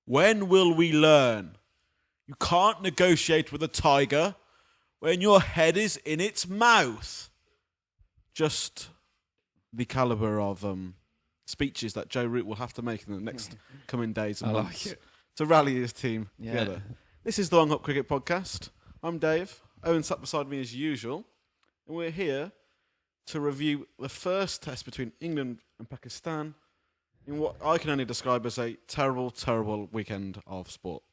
When will we learn? You can't negotiate with a tiger when your head is in its mouth. Just the calibre of speeches that Joe Root will have to make in the next coming days and months to rally his team together. This is the Long Hop Cricket Podcast. I'm Dave. Owen sat beside me as usual. And we're here to review the first test between England and Pakistan in what I can only describe as a terrible, terrible weekend of sport.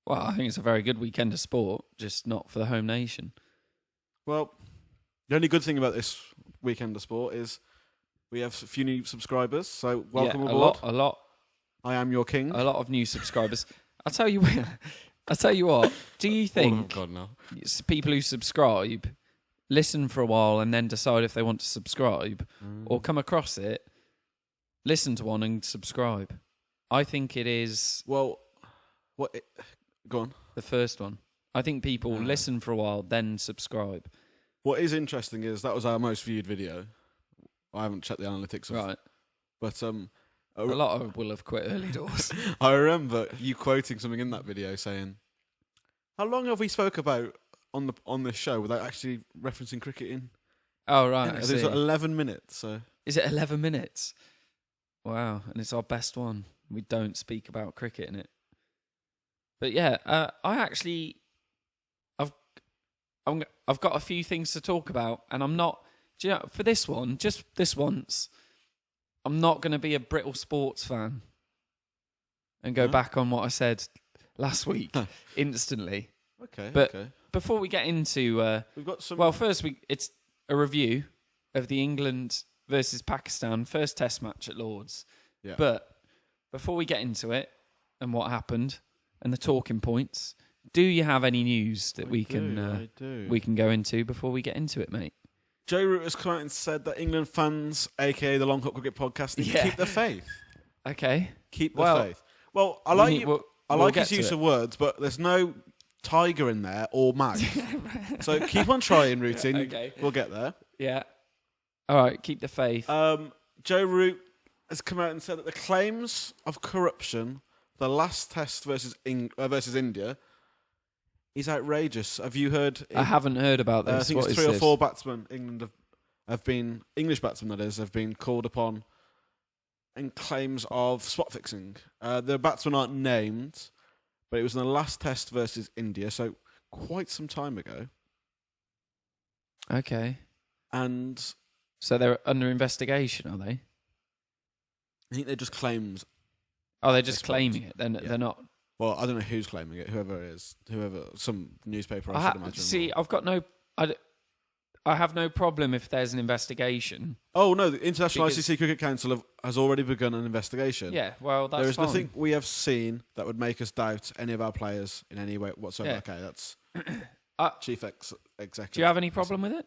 Well, I think it's a very good weekend of sport, just not for the home nation. Well, the only good thing about this weekend of sport is we have a few new subscribers, so welcome aboard. A lot. I am your king. A lot of new subscribers. I'll tell you what. Do you think people who subscribe listen for a while and then decide if they want to subscribe, or come across it, listen to one and subscribe? I think it is. Well, go on. The first one. I think people listen for a while, then subscribe. What is interesting is that was our most viewed video. I haven't checked the analytics, Right? But a lot of will have quit early doors. I remember you quoting something in that video saying, "How long have we spoke about on this show without actually referencing cricket in?" Oh right, It was 11 minutes. So is it 11 minutes? Wow, and it's our best one. We don't speak about cricket in it. But yeah, I've got a few things to talk about, and I'm not. Do you know, for this one, just this once, I'm not going to be a brittle sports fan and go back on what I said last week instantly. Okay. But before we get into, we've got some. Well, first it's a review of the England versus Pakistan first Test match at Lord's. Yeah. But before we get into it and what happened and the talking points, do you have any news that we can go into before we get into it, mate? Joe Root has come out and said that England fans, aka the Long Hop Cricket Podcast, need to keep the faith. Okay. Keep the faith. Well, I like his use of words, but there's no tiger in there or mouth. So keep on trying, Rooting. Okay. We'll get there. Yeah. All right, keep the faith. Joe Root has come out and said that the claims of corruption, the last test versus India, is outrageous. Have you heard? I haven't heard about this. I think it's 3 or 4 batsmen, English batsmen that is, have been called upon in claims of spot fixing. The batsmen aren't named, but it was in the last test versus India, so quite some time ago. Okay. And so they're under investigation, are they? I think they're just claims. Oh, they're just claiming it. They're not. Well, I don't know who's claiming it. Whoever it is, some newspaper, I should imagine. See, I have no problem if there's an investigation. Oh no, the International ICC Cricket Council has already begun an investigation. Yeah, well, that's There is fine. nothing we have seen that would make us doubt any of our players in any way whatsoever. Yeah. Okay, that's chief executive. Do you have any problem with it?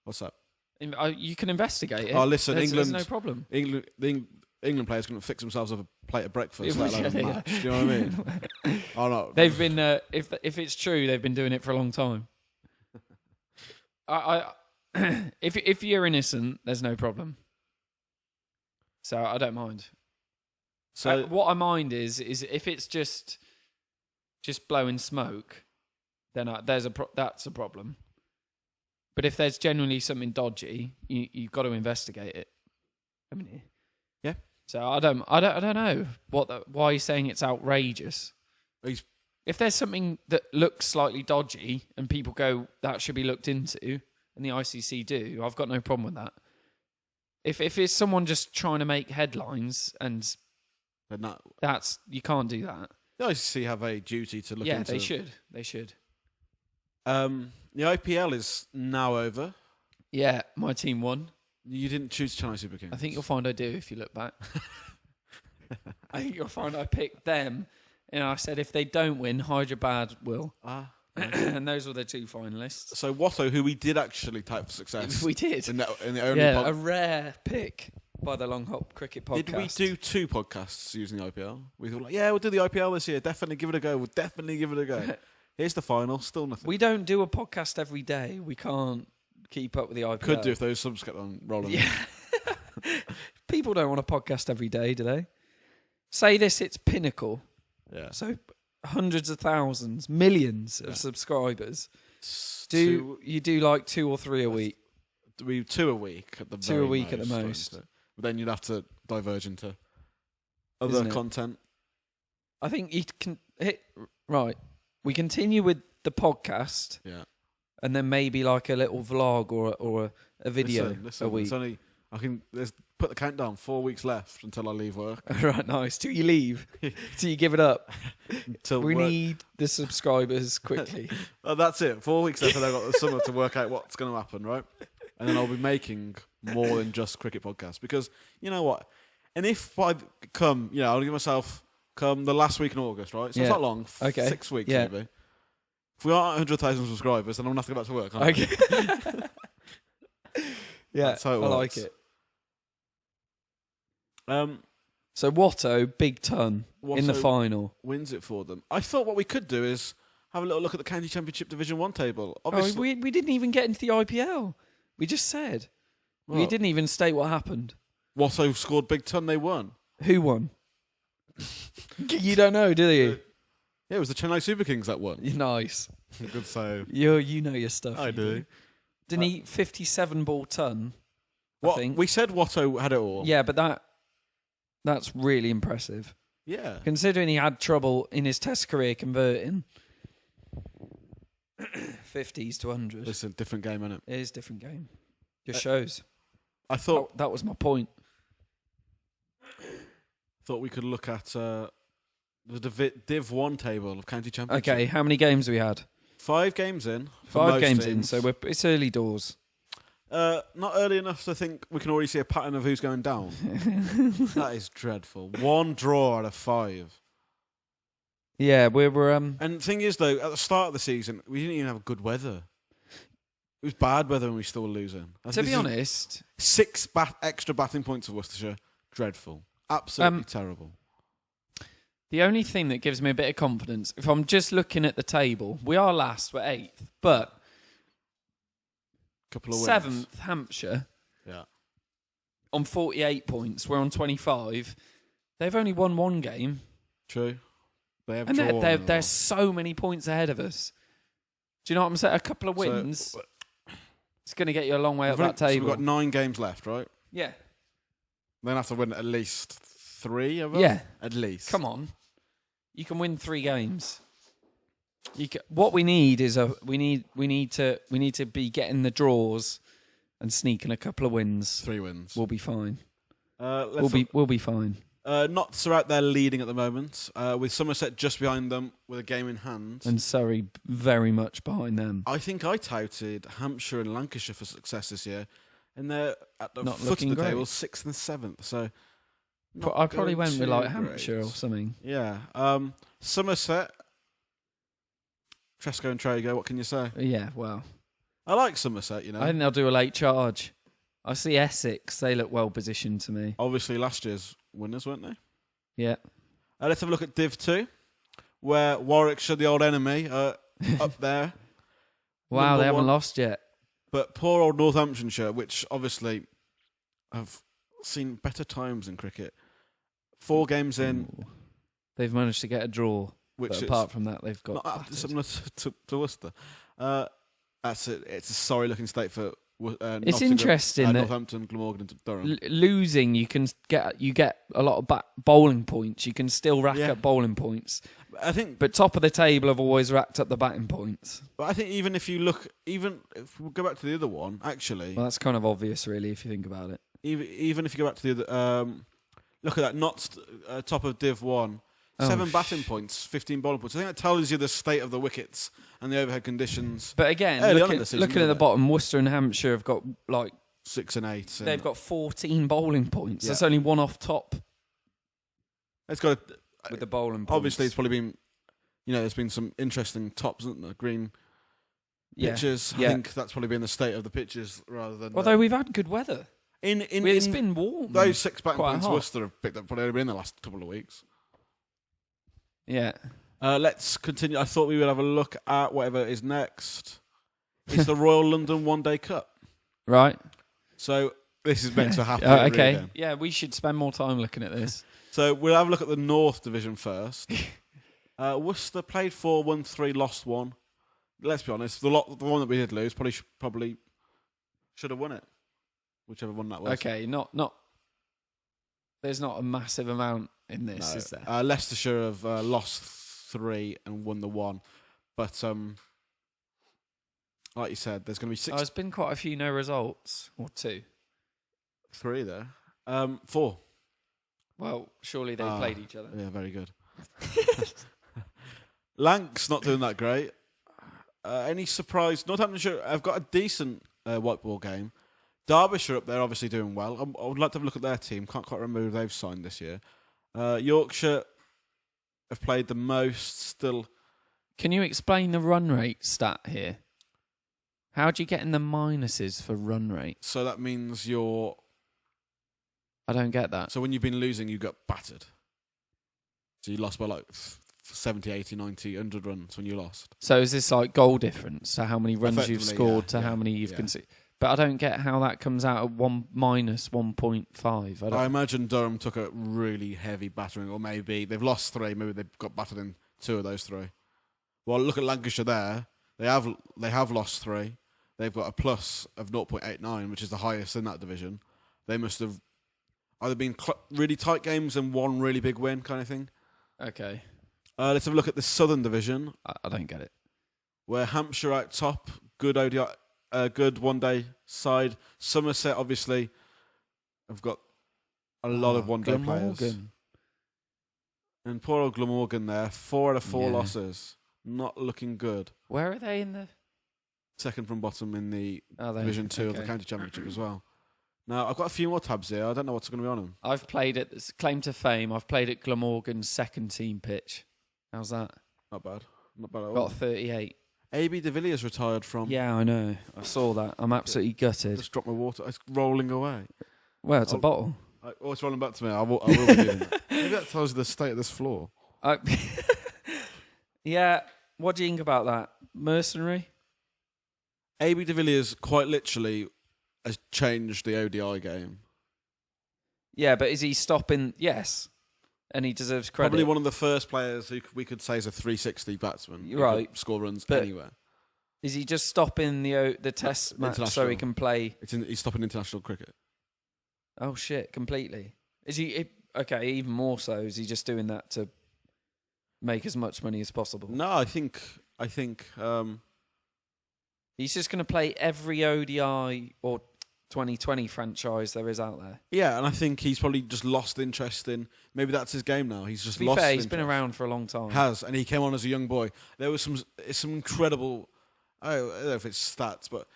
What's that? You can investigate it. Oh, listen, there's no problem. England players couldn't fix themselves a plate of breakfast, let alone a match. Do you know what I mean? Oh no, they've been. If it's true, they've been doing it for a long time. If you're innocent, there's no problem. So I don't mind. So what I mind is if it's just blowing smoke, then that's a problem. But if there's genuinely something dodgy, you've got to investigate it. I mean, yeah. So I don't know why he's saying it's outrageous. If there's something that looks slightly dodgy and people go that should be looked into, and the ICC do, I've got no problem with that. If it's someone just trying to make headlines that's you can't do that. The ICC have a duty to look into. Yeah, they should. The IPL is now over. Yeah, my team won. You didn't choose Chennai Super Kings. I think you'll find I do if you look back. I think you'll find I picked them, and I said if they don't win, Hyderabad will. And those were the 2 finalists. So Watto, who we did actually type for success. We did. In the only a rare pick by the Long Hop Cricket Podcast. Did we do 2 podcasts using the IPL? We thought, we'll do the IPL this year. Definitely give it a go. We'll definitely give it a go. Here's the final. Still nothing. We don't do a podcast every day. We can't keep up with the IPL. Could do if those subs kept on rolling. Yeah. People don't want a podcast every day, do they? Say this, it's pinnacle. Yeah. So hundreds of thousands, millions of subscribers. Do you do like 2 or 3 a week? We 2 a week at the Two a week at the most. But then you'd have to diverge into other content. I think you can hit right. We continue with the podcast. Yeah. And then maybe like a little vlog or a video listen, a week. It's only let's put the countdown. 4 weeks left until I leave work. Right, nice. Till you leave. Till you give it up. We work. need the subscribers quickly. Well, that's it. 4 weeks left, and I've got the summer to work out what's going to happen, right? And then I'll be making more than just cricket podcasts, because you know what? And if I I'll give myself the last week in August, right? So it's not long. Okay. 6 weeks maybe. If we are at 100,000 subscribers, then I'm going to have to go back to work. Okay. Yeah, that's how it works. I like it. So Watto, big ton in the final. Wins it for them. I thought what we could do is have a little look at the County Championship Division 1 table. Obviously, we didn't even get into the IPL. We just said. We didn't even state what happened. Watto scored big ton, they won. Who won? You don't know, do you? Yeah, it was the Chennai Super Kings that won. Nice. Good save. You know your stuff. I do. Didn't he 57 ball ton? I think. We said Watto had it all. Yeah, but that's really impressive. Yeah. Considering he had trouble in his test career converting 50s to 100s. It's a different game, isn't it? It is a different game. Just shows. I thought that was my point. Thought we could look at the Div 1 table of County Championship. Okay, how many games we had? 5 games in. 5 games in, so it's early doors. Not early enough to think we can already see a pattern of who's going down. That is dreadful. 1 draw out of 5. Yeah, we're And the thing is, though, at the start of the season, we didn't even have good weather. It was bad weather and we were still losing. To be honest, 6 extra batting points for Worcestershire. Dreadful. Absolutely terrible. The only thing that gives me a bit of confidence, if I'm just looking at the table, we are last, we're 8th, but couple of wins. 7th, Hampshire, on 48 points, we're on 25. They've only won 1 game. True. They have and drawn. they're so many points ahead of us. Do you know what I'm saying? A couple of wins, it's going to get you a long way up that table. So we've got 9 games left, right? Yeah. Then have to win at least 3 of them? Yeah. At least. Come on. You can win 3 games. What we need is we need to be getting the draws and sneaking a couple of wins. 3 wins. We'll be fine. We'll be fine. Notts are out there leading at the moment, with Somerset just behind them with a game in hand. And Surrey very much behind them. I think I touted Hampshire and Lancashire for success this year, and they're at the Not foot of looking the great. table, 6th and 7th. So I probably went with like great. Hampshire or something. Yeah. Somerset, Tresco and Trago, what can you say? Yeah, well. I like Somerset, you know. I think they'll do a late charge. I see Essex, they look well positioned to me. Obviously last year's winners, weren't they? Yeah. Let's have a look at Div 2, where Warwickshire, the old enemy, are up there. Wow, they haven't lost yet. But poor old Northamptonshire, which obviously have seen better times in cricket. 4 games in. Ooh. They've managed to get a draw. Which but is apart from that, they've got... Not similar to Worcester. It's a sorry-looking state for it's interesting that Northampton, Glamorgan and Durham. Losing, you get a lot of bowling points. You can still rack up bowling points. But top of the table have always racked up the batting points. But I think even if we go back to the other one, actually, well, that's kind of obvious, really, if you think about it. Even if you go back to the other, look at that, not top of Div 1. 7 batting points, 15 bowling points. I think that tells you the state of the wickets and the overhead conditions. But again, looking at the bottom, Worcester and Hampshire have got like 6 and 8. They've got 14 bowling points. Yeah. That's only one off top. It's got with the bowling points. Obviously, it's probably been, there's been some interesting tops, isn't there? Green pitches. I think that's probably been the state of the pitches rather than. Although we've had good weather. It's been warm. Those 6 batting points hot. Worcester have picked up probably only in the last couple of weeks. Yeah. Let's continue. I thought we would have a look at whatever is next. It's the Royal London One Day Cup. Right. So this is meant to happen. Okay. Really, yeah, we should spend more time looking at this. So we'll have a look at the North Division first. Worcester played 4, won 3, lost 1. Let's be honest, the one that we did lose probably should have won it, whichever one that was. Okay, not. There's not a massive amount in this, is there? Leicestershire have lost 3 and won the 1, but like you said, there's going to be 6. There's been quite a few no results, or 2. 3 there. 4. Well, surely they played each other. Yeah, very good. Lank's not doing that great. Any surprise? Northamptonshire have got a decent white ball game. Derbyshire up there obviously doing well. I would like to have a look at their team. Can't quite remember who they've signed this year. Yorkshire have played the most still. Can you explain the run rate stat here? How do you get in the minuses for run rate? So that means I don't get that. So when you've been losing, you got battered. So you lost by like 70, 80, 90, 100 runs when you lost. So is this like goal difference? So how many runs you've scored to how many you've conceded? But I don't get how that comes out at minus 1.5. I imagine Durham took a really heavy battering, or maybe they've lost 3. Maybe they've got battered in 2 of those 3. Well, look at Lancashire there. They have lost 3. They've got a plus of 0.89, which is the highest in that division. They must have either been really tight games and one really big win kind of thing. Okay. Let's have a look at the Southern Division. I don't get it. Where Hampshire out top, good ODI, good one-day side. Somerset, obviously, have got a lot of one-day players. And poor old Glamorgan there, 4 out of 4 losses. Not looking good. Where are they in the... Second from bottom in the Division 2 of the County Championship as well. Now, I've got a few more tabs here. I don't know what's going to be on them. I've played at, claim to fame, I've played at Glamorgan's second team pitch. How's that? Not bad. Not bad at all. Got 38. AB de Villiers retired from... Yeah, I know. I saw that. I'm absolutely gutted. Just dropped my water. It's rolling away. Well, it's a bottle. It's rolling back to me. I will be doing that. Maybe that tells you the state of this floor. Yeah. What do you think about that? Mercenary? AB de Villiers quite literally has changed the ODI game. Yeah, but is he stopping? Yes. And he deserves credit. Probably one of the first players who we could say is a 360 batsman. Right. Score runs but anywhere. Is he just stopping the test match so he can play? He's stopping international cricket. Oh, shit, completely. Is he... Okay, even more so. Is he just doing that to make as much money as possible? No, I think he's just going to play every ODI or 2020 franchise there is out there. Yeah, and I think he's probably just lost interest in... Maybe that's his game now. He's just lost interest. He's been around for a long time. And he came on as a young boy. There was some incredible... I don't know if it's stats, but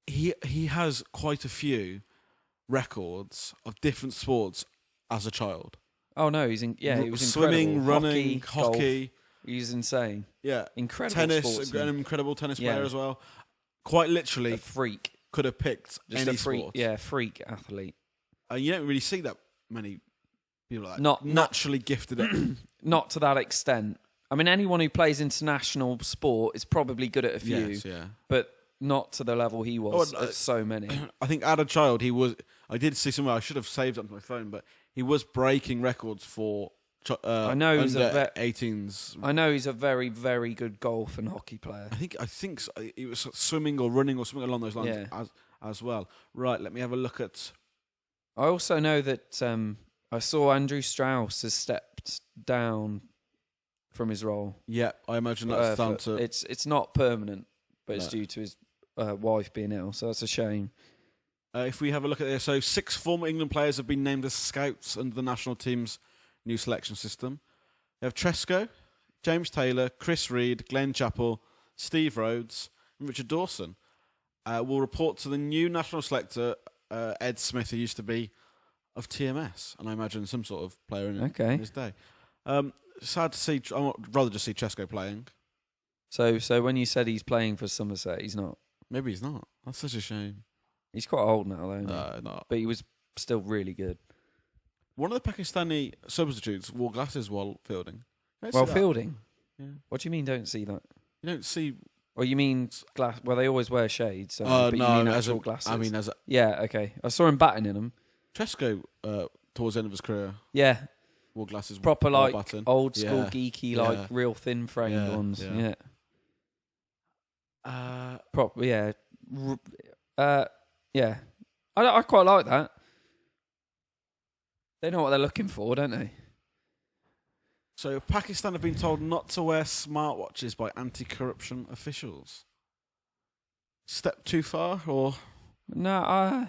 he has quite a few records of different sports as a child. Oh no, he was incredible. Swimming, running, hockey. He's insane. Yeah, incredible. Tennis, an incredible tennis player as well. Quite literally, a freak. Could have picked just any a freak. sport. Yeah, freak athlete. You don't really see that many people like that. Not naturally gifted at not to that extent. I mean, anyone who plays international sport is probably good at a few. Yes, yeah. But not to the level he was at so many. I think as a child he was. I did see somewhere. I should have saved it on my phone, but he was breaking records for. I know he's under 18s. I know he's a very, very good golf and hockey player. I think so. He was swimming or running or something along those lines as well. Right, let me have a look at. I also know that I saw Andrew Strauss has stepped down from his role. Yeah, I imagine that's down to. It's not permanent, but it's due to his wife being ill, so that's a shame. If we have a look at this, so 6 former England players have been named as scouts under the national team's new selection system. We have Tresco, James Taylor, Chris Reed, Glenn Chappell, Steve Rhodes, and Richard Dawson. Will report to the new national selector, Ed Smith, who used to be of TMS, and I imagine some sort of player in his day. Sad to see. I'd rather just see Tresco playing. So when you said he's playing for Somerset, he's not. Maybe he's not. That's such a shame. He's quite old now, though. No, not. But he was still really good. One of the Pakistani substitutes wore glasses while fielding. Fielding? Yeah. What do you mean don't see that? You don't see... Or you mean glass? Well, they always wear shades. No, you mean actual glasses? I mean, as a... Yeah, okay. I saw him batting in them. Tresco, towards the end of his career. Yeah. wore glasses. Proper wore a like button. old school Yeah. geeky, Yeah. like real thin framed ones. Yeah. Proper, yeah. Yeah. I quite like that. They know what they're looking for, don't they? So Pakistan have been told not to wear smartwatches by anti-corruption officials. Step too far, or No,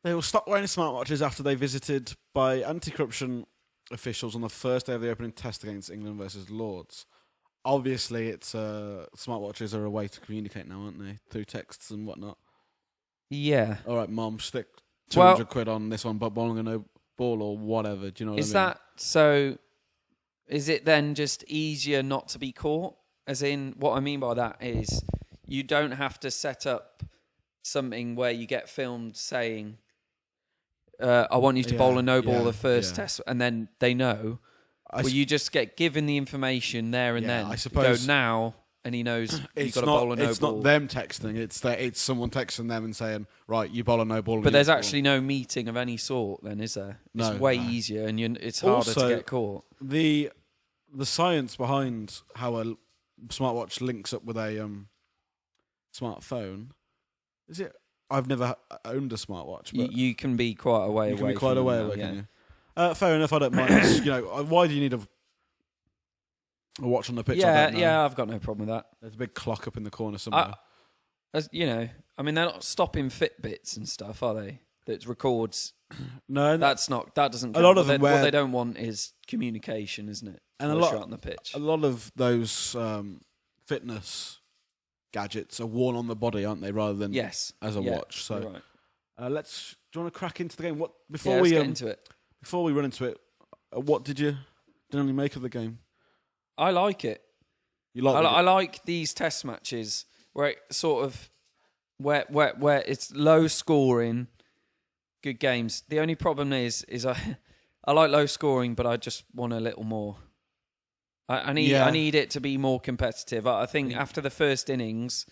they will stop wearing smartwatches after they visited by anti-corruption officials on the first day of the opening test against England versus Lords. Obviously, it's smartwatches are a way to communicate now, aren't they? Through texts and whatnot. yeah. All right, Mom, stick 200 quid on this one, but bowling a no ball or whatever. Do you know what I mean? Is that so? Is it then just easier not to be caught? As in, what I mean by that is you don't have to set up something where you get filmed saying, I want you to bowl a no ball the first test, and then they know. You just get given the information there and then. I suppose. You go now, and he knows you've got to bowl a no ball. It's not them texting, it's someone texting them and saying, right, you bowl a no ball. But there's actually no meeting of any sort then, is there? It's way easier, and it's harder also, to get caught. The science behind how a smartwatch links up with a smartphone, is it? I've never owned a smartwatch. But you can be quite a way away. You can be quite a way away, yeah. can you? Fair enough, I don't mind. Why do you need a watch on the pitch? Yeah, I've got no problem with that. There's a big clock up in the corner somewhere. They're not stopping Fitbits and stuff, are they? That records. No, that doesn't. A lot of them. What they don't want is communication, isn't it? And on the pitch. A lot of those fitness gadgets are worn on the body, aren't they? Rather than as a watch. So, right. Do you want to crack into the game? Let's get into it. Before we run into it, what did you generally make of the game? I like it. You like? I like these test matches where it sort of where it's low scoring, good games. The only problem is I like low scoring, but I just want a little more. I need it to be more competitive. I think after the first innings,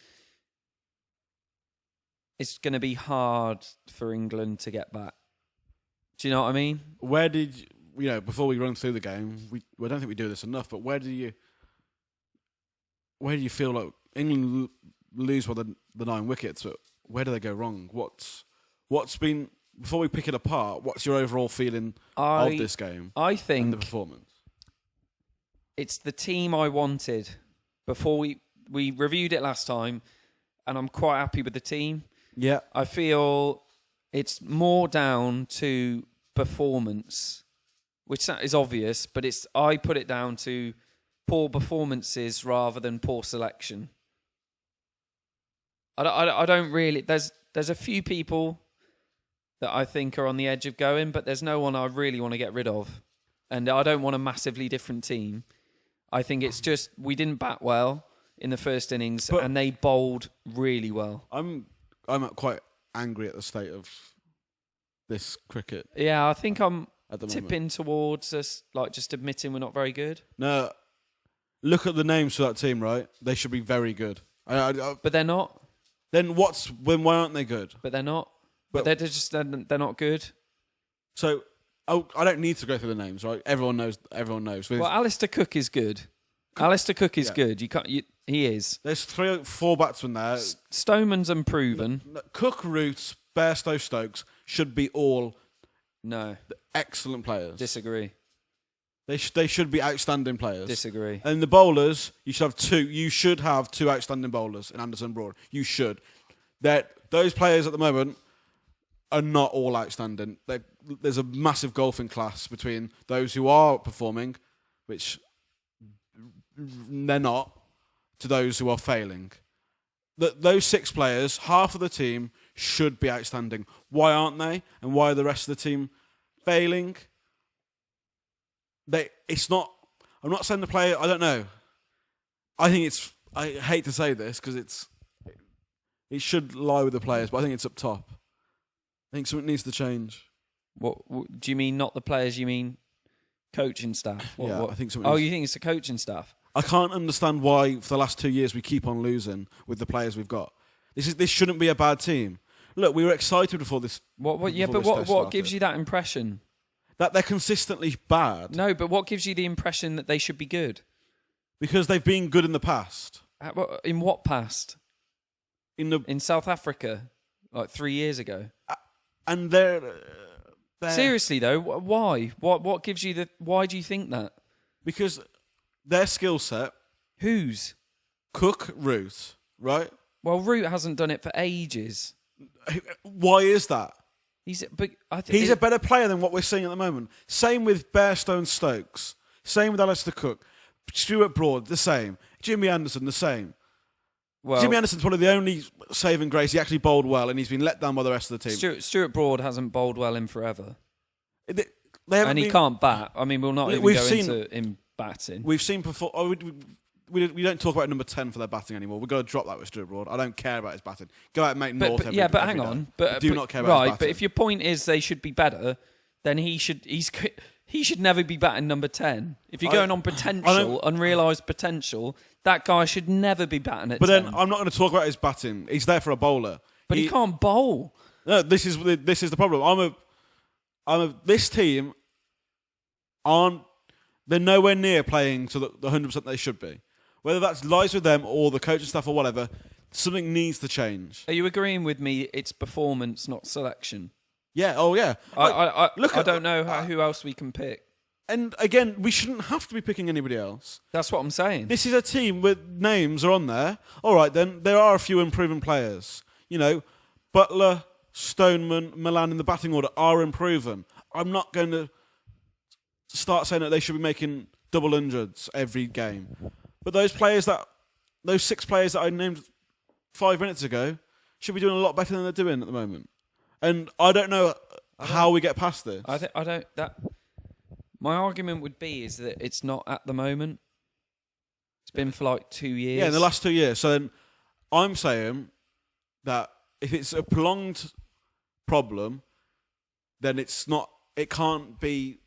it's going to be hard for England to get back. Do you know what I mean? Where did before we run through the game, we don't think we do this enough, but where do you feel like England lose by the 9 wickets? But where do they go wrong? What's been, before we pick it apart, what's your overall feeling of this game? I think and the performance. It's the team I wanted before we reviewed it last time, and I'm quite happy with the team. Yeah. I feel it's more down to performance, which is obvious, but I put it down to poor performances rather than poor selection. I don't really. There's a few people that I think are on the edge of going, but there's no one I really want to get rid of, and I don't want a massively different team. I think it's just we didn't bat well in the first innings, and they bowled really well. I'm quite angry at the state of this cricket. Yeah, I think I'm tipping moment. towards us, like just admitting we're not very good. No, look at the names for that team, right? They should be very good. But they're not. Then why aren't they good? But they're not. But they're not good. So I don't need to go through the names, right? Everyone knows. Well, Alistair Cook is good. Alistair Cook is good. He is. There's 3 or 4 batsmen there. Stoneman's unproven. Cook, Roots, Bairstow, Stokes should be all excellent players. Disagree. They should be outstanding players. Disagree. And the bowlers, you should have 2. You should have 2 outstanding bowlers in Anderson Broad. You should. Those players at the moment are not all outstanding. There's a massive golfing class between those who are performing, which they're not, to those who are failing. Those 6 players, half of the team, should be outstanding. Why aren't they? And why are the rest of the team failing? I'm not saying the player. I don't know. I hate to say this because it should lie with the players, but I think it's up top. I think something needs to change. What do you mean? Not the players? You mean coaching staff? I think something. You think it's the coaching staff? I can't understand why for the last 2 years we keep on losing with the players we've got. This shouldn't be a bad team. Look, we were excited before this. What gives you that impression? That they're consistently bad. No, but what gives you the impression that they should be good? Because they've been good in the past. In what past? In South Africa, like 3 years ago. And they're seriously though, why? What gives you the? Why do you think that? Because their skill set. Whose? Cook, Root, right? Well, Root hasn't done it for ages. Why is that? He's a better player than what we're seeing at the moment. Same with Bairstow Stokes. Same with Alistair Cook. Stuart Broad, the same. Jimmy Anderson, the same. Well, Jimmy Anderson's probably the only saving grace. He actually bowled well, and he's been let down by the rest of the team. Stuart Broad hasn't bowled well in forever. And he can't bat. I mean, we'll not even go into him batting. We've seen before... We don't talk about number 10 for their batting anymore. We've got to drop that with Stuart Broad. I don't care about his batting. Go out and make North every hang on. I do not care about his batting. Right, but if your point is they should be better, then he should never be batting number 10. If you're going on potential, unrealised potential, that guy should never be batting at 10. But then I'm not going to talk about his batting. He's there for a bowler. But he can't bowl. No, this is the problem. This team they're nowhere near playing to the 100% they should be. Whether that lies with them or the coaching staff or whatever, something needs to change. Are you agreeing with me? It's performance, not selection. Yeah. Oh, yeah. I don't know who else we can pick. And again, we shouldn't have to be picking anybody else. That's what I'm saying. This is a team with names are on there. All right, then there are a few improving players. Butler, Stoneman, Milan in the batting order are improving. I'm not going to start saying that they should be making double hundreds every game. But those 6 players that I named 5 minutes ago should be doing a lot better than they're doing at the moment. And I don't know how we get past this. My argument would be is that it's not at the moment. It's been for like 2 years. Yeah, in the last 2 years. So then I'm saying that if it's a prolonged problem, then it can't be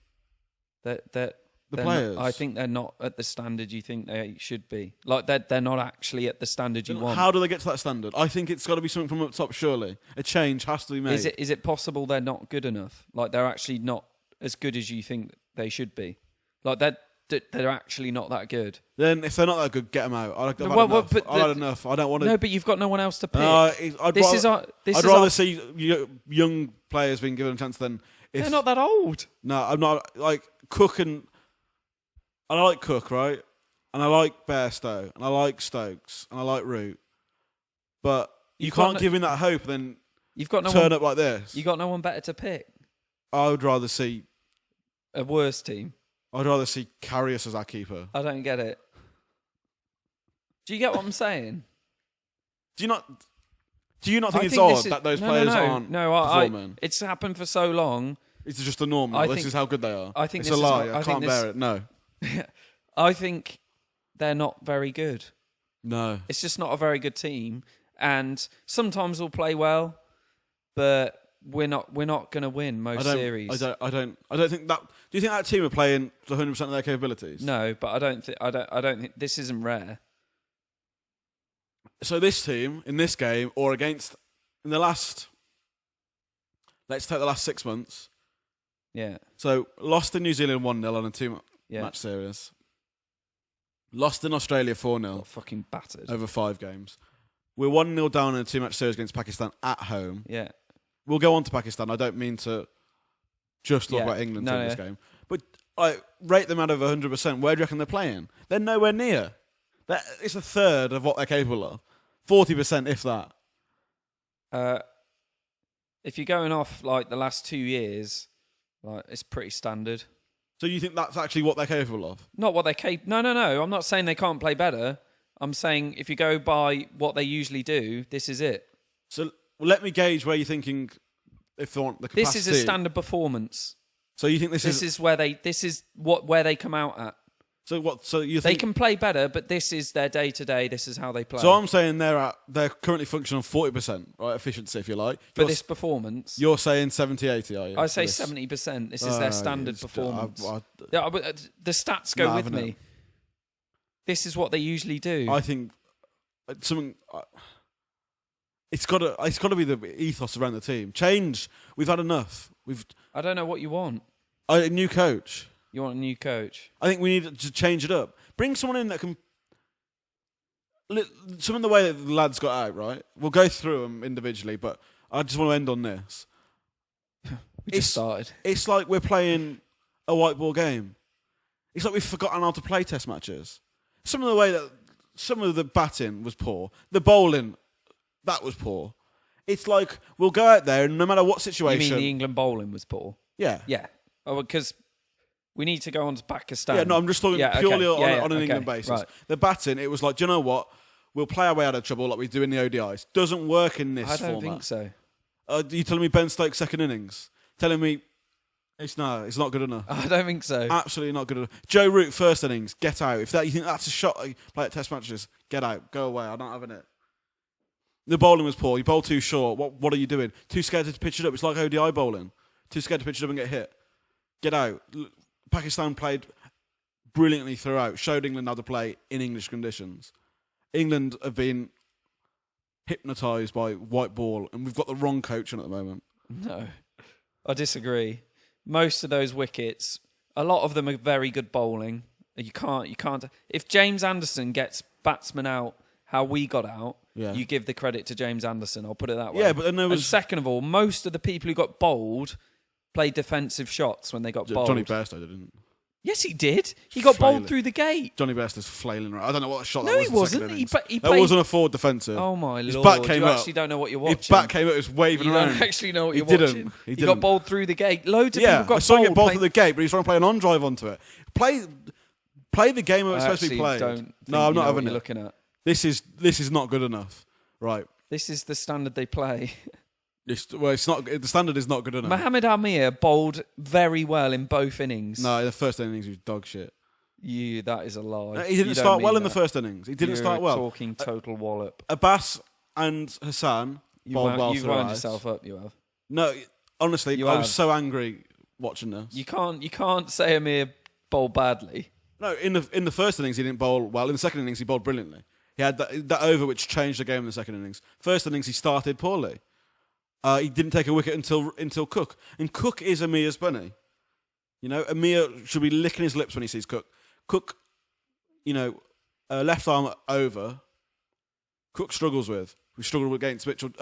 the players. I think they're not at the standard you think they should be. Like they're not actually at the standard you want. How do they get to that standard? I think it's got to be something from up top. Surely a change has to be made. Is it possible they're not good enough? Like they're actually not as good as you think they should be. Like they're actually not that good. Then if they're not that good, get them out. I've had enough. I don't want to. No, but you've got no one else to pick. I'd rather see young players being given a chance than. They're not that old. No, I'm not. Like Cook and I like Cook, right? And I like Bairstow, and I like Stokes, and I like Root. But you can't give him that hope, then you've got turn up like this. You got no one better to pick. I would rather see a worse team. I'd rather see Karius as our keeper. I don't get it. Do you get what I'm saying? Do you not think it's odd that those players aren't performing? It's happened for so long. It's just the norm. This is how good they are. I think it's a lie. I can't bear it. No. I think they're not very good. No. It's just not a very good team. And sometimes we'll play well, but we're not going to win most series. I don't think that. Do you think that team are playing to 100% of their capabilities? No, but I don't think this isn't rare. So this team in this game or against in the last, let's take the last 6 months. Yeah. So lost in New Zealand 1-0 on a 2-match series. Lost in Australia 4-0. Got fucking battered over 5 games. We're 1-0 down in a 2-match series against Pakistan at home. Yeah. We'll go on to Pakistan. I don't mean to just talk about England in this game. But I rate them out of 100%. Where do you reckon they're playing? They're nowhere near. It's a third of what they're capable of. 40%, if that. If you're going off like the last 2 years, like it's pretty standard. So you think that's actually what they're capable of? Not what they're capable. No. I'm not saying they can't play better. I'm saying if you go by what they usually do, this is it. So let me gauge where you're thinking if they want the capacity. This is a standard performance. So you think this is where they come out at. So what? So you think they can play better, but this is their day to day. This is how they play. So I'm saying they're currently functioning on 40%, right? Efficiency, if you like. For this performance, you're saying 70, 80, are you? I say 70%. This is their standard performance. The stats go with me. This is what they usually do. I think something. It's got to be the ethos around the team. Change. We've had enough. I don't know what you want. A new coach. You want a new coach? I think we need to change it up. Bring someone in that can. Some of the way that the lads got out, right? We'll go through them individually, but I just want to end on this. We just started. It's like we're playing a white ball game. It's like we've forgotten how to play test matches. Some of the batting was poor. The bowling, that was poor. It's like we'll go out there and no matter what situation. You mean the England bowling was poor? Yeah. Yeah. Oh, because we need to go on to Pakistan. Yeah, no, I'm just talking purely on an England basis. Right. The batting, it was like, do you know what? We'll play our way out of trouble like we do in the ODIs. Doesn't work in this format. I don't think so. Are you telling me Ben Stokes' second innings? Telling me it's not good enough. I don't think so. Absolutely not good enough. Joe Root, first innings, get out. If you think that's a shot, play at test matches, get out. Go away. I'm not having it. The bowling was poor. You bowled too short. What are you doing? Too scared to pitch it up. It's like ODI bowling. Too scared to pitch it up and get hit. Get out. Pakistan played brilliantly throughout. Showed England how to play in English conditions. England have been hypnotised by white ball, and we've got the wrong coach on at the moment. No, I disagree. Most of those wickets, a lot of them are very good bowling. You can't. If James Anderson gets batsmen out how we got out, you give the credit to James Anderson. I'll put it that way. Yeah, but then there was. And second of all, most of the people who got bowled played defensive shots when they got bowled. Johnny Bairstow didn't. Yes, he did. He got bowled through the gate. Johnny Bairstow's flailing around. I don't know what shot no, that was. No, he wasn't. That wasn't a forward defensive. Oh, my His Lord. Back came you up. actually don't know what you're watching. His back came up, it was waving around. You don't actually know what you're watching. He got bowled through the gate. Loads of people got bowled. I saw him get bowled through the gate, but he's trying to play an on-drive onto it. Play the game it's supposed to be played. No, I'm not having it. Looking at. This is not good enough. Right. This is the standard they play. It's not. The standard is not good enough. Mohamed Amir bowled very well in both innings. No, in the first innings he was dog shit. That is a lie. He didn't start well in the first innings. He didn't start well. Talking total wallop. Abbas and Hassan bowled well. You've wound yourself up. You have. No, honestly, I was so angry watching this. You can't say Amir bowled badly. No, in the first innings he didn't bowl well. In the second innings he bowled brilliantly. He had that over which changed the game in the second innings. First innings he started poorly. He didn't take a wicket until Cook. And Cook is Amir's bunny. You know, Amir should be licking his lips when he sees Cook. Cook, left arm over. Cook struggles with. We struggled against Mitchell,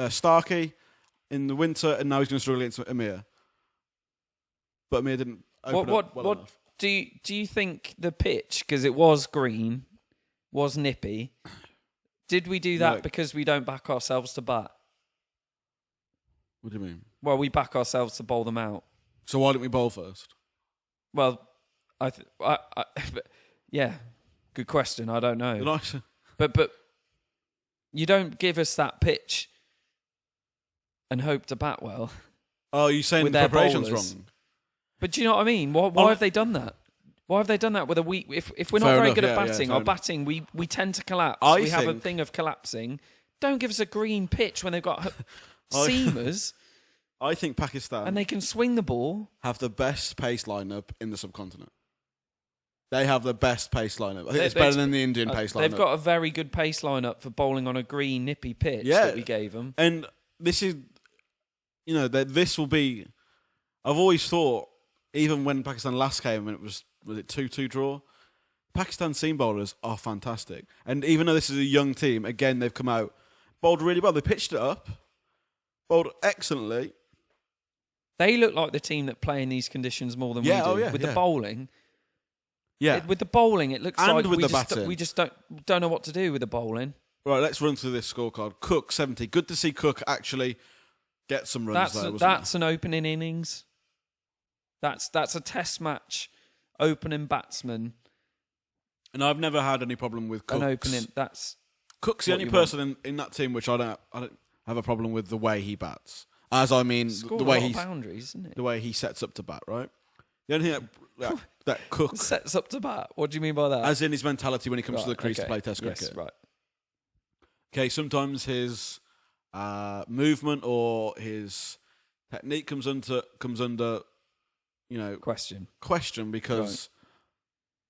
Starkey in the winter, and now he's going to struggle against Amir. But Amir didn't open up well enough. Do you think the pitch, because it was green, was nippy? Did we do that because we don't back ourselves to bat? What do you mean? Well, we back ourselves to bowl them out. So why didn't we bowl first? Well, yeah, good question. I don't know. But you don't give us that pitch and hope to bat well. Oh, you're saying the preparation's wrong? But do you know what I mean? Why have they done that? Why have they done that with a weak? If we're not very good at batting, our batting we tend to collapse. We have a thing of collapsing. Don't give us a green pitch when they've got seamers. I think Pakistan and they can swing the ball. Have the best pace lineup in the subcontinent. They have the best pace lineup. I think it's better than the Indian pace lineup. They've got a very good pace lineup for bowling on a green nippy pitch that we gave them. And this is, this will be. I've always thought, even when Pakistan last came and it was it 2-2 draw, Pakistan seam bowlers are fantastic. And even though this is a young team, again they've come out bowled really well. They pitched it up, bowled excellently. They look like the team that play in these conditions more than we do. With the bowling. Yeah. With the bowling, it looks like we just don't know what to do with the bowling. Right, let's run through this scorecard. Cook, 70. Good to see Cook actually get some runs there, wasn't That's an opening innings. That's a test match opening batsman. And I've never had any problem with Cook. Cook's the only person in that team which I don't have a problem with the way he bats. As I mean, the way he sets up to bat, right? The only thing that Cook sets up to bat. What do you mean by that? As in his mentality when he comes to the crease to play Test cricket. Yes, right. Okay, sometimes his movement or his technique comes under question because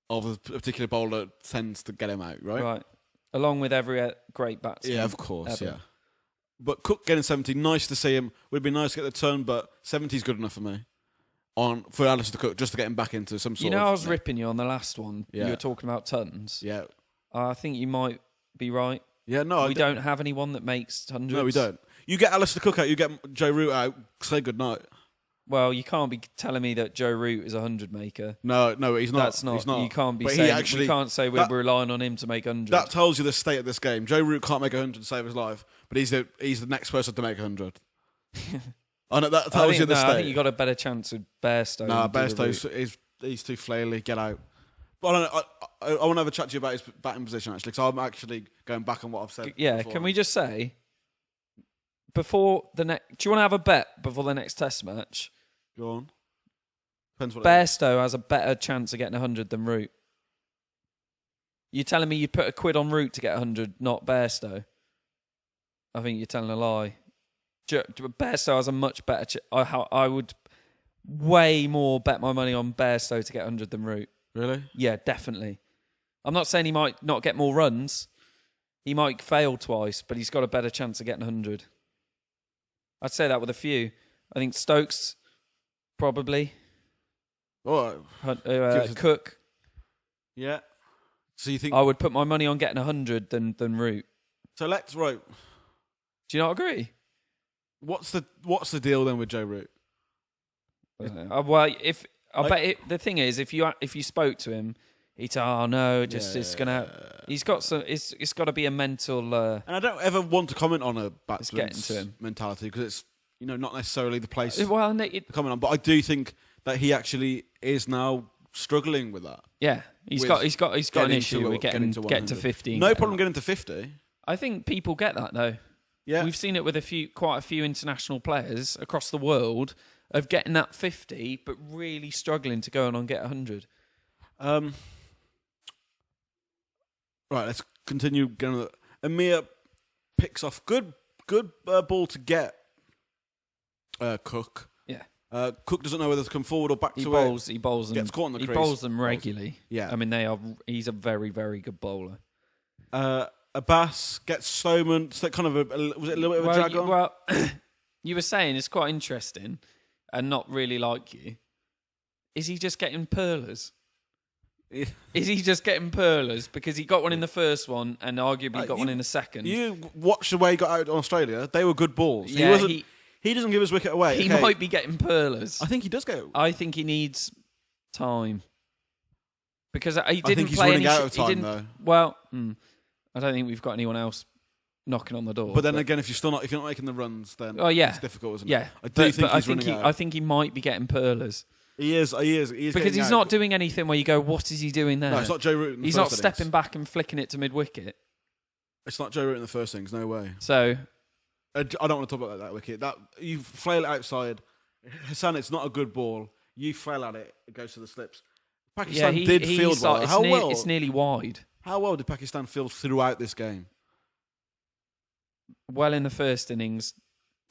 of a particular bowler tends to get him out, right? Right. Along with every great batsman. Yeah, of course, ever. Yeah. But Cook getting 70, nice to see him. Would be nice to get the turn, but 70 is good enough for me. for Alistair Cook just to get him back into some sort of... I was ripping you on the last one. Yeah. You were talking about tons. Yeah. I think you might be right. Yeah, no. We don't have anyone that makes hundreds. No, we don't. You get Alistair Cook out, you get Joe Root out, say goodnight. Well, you can't be telling me that Joe Root is a 100 maker. No, he's not. That's not. He's not. You can't be but saying. We actually, can't say we're relying on him to make 100. That tells you the state of this game. Joe Root can't make 100 to save his life, but he's the next person to make 100. I know that tells you the state. I think you got a better chance with Bairstow. No, Bairstow he's too flaily. Get out. But I want to have a chat to you about his batting position actually, because I'm actually going back on what I've said. Yeah, before. Can we just say before the next? Do you want to have a bet before the next Test match? Go on. Depends what Bairstow has a better chance of getting 100 than Root. You're telling me you put a quid on Root to get 100, not Bairstow? I think you're telling a lie. Bairstow has a much better... I would way more bet my money on Bairstow to get 100 than Root. Really? Yeah, definitely. I'm not saying he might not get more runs. He might fail twice, but he's got a better chance of getting 100. I'd say that with a few. I think Stokes, probably. Oh, Cook. Yeah. So you think I would put my money on getting 100 than Root. So let's right. Do you not agree? What's the deal then with Joe Root? Well, the thing is, if you spoke to him, he'd say, "Oh no, it's gonna." He's got some. It's got to be a mental. And I don't ever want to comment on a batsman's to him. mentality because it's not necessarily the place Well, to comment on. But I do think that he actually is now struggling with that. Yeah, he's got an issue with getting to 50. No problem getting to 50. I think people get that though. Yeah, we've seen it with quite a few international players across the world of getting that 50, but really struggling to go on and get 100. Right, let's continue. Amir picks off good ball to get Cook. Yeah. Cook doesn't know whether to come forward or back to it. He bowls them. Gets caught in the crease. He bowls them regularly. Yeah. I mean, he's a very, very good bowler. Abbas gets Stoneman. So kind of was it a little bit of a drag on? Well, you were saying it's quite interesting and not really like you. Is he just getting pearlers? Yeah. Is he just getting pearlers because he got one in the first one and arguably got one in the second? You watched the way he got out in Australia. They were good balls. Yeah, he doesn't give his wicket away. He might be getting pearlers. I think he does go. I think he needs time because he didn't I think he's play running any. out of time though. Well, I don't think we've got anyone else knocking on the door. But then again, if you're not making the runs, then it's difficult, isn't it? Yeah, I do think he's running out. I think he might be getting pearlers. He is because he's not doing anything where you go, what is he doing there? No, it's not Joe Root. He's not stepping back and flicking it to mid wicket. It's not Joe Root in the first innings. No way. So I don't want to talk about that wicket. That you flail it outside, Hassan. It's not a good ball. You flail at it, it goes to the slips. Pakistan did field well. How well? It's nearly wide. How well did Pakistan field throughout this game? Well, in the first innings.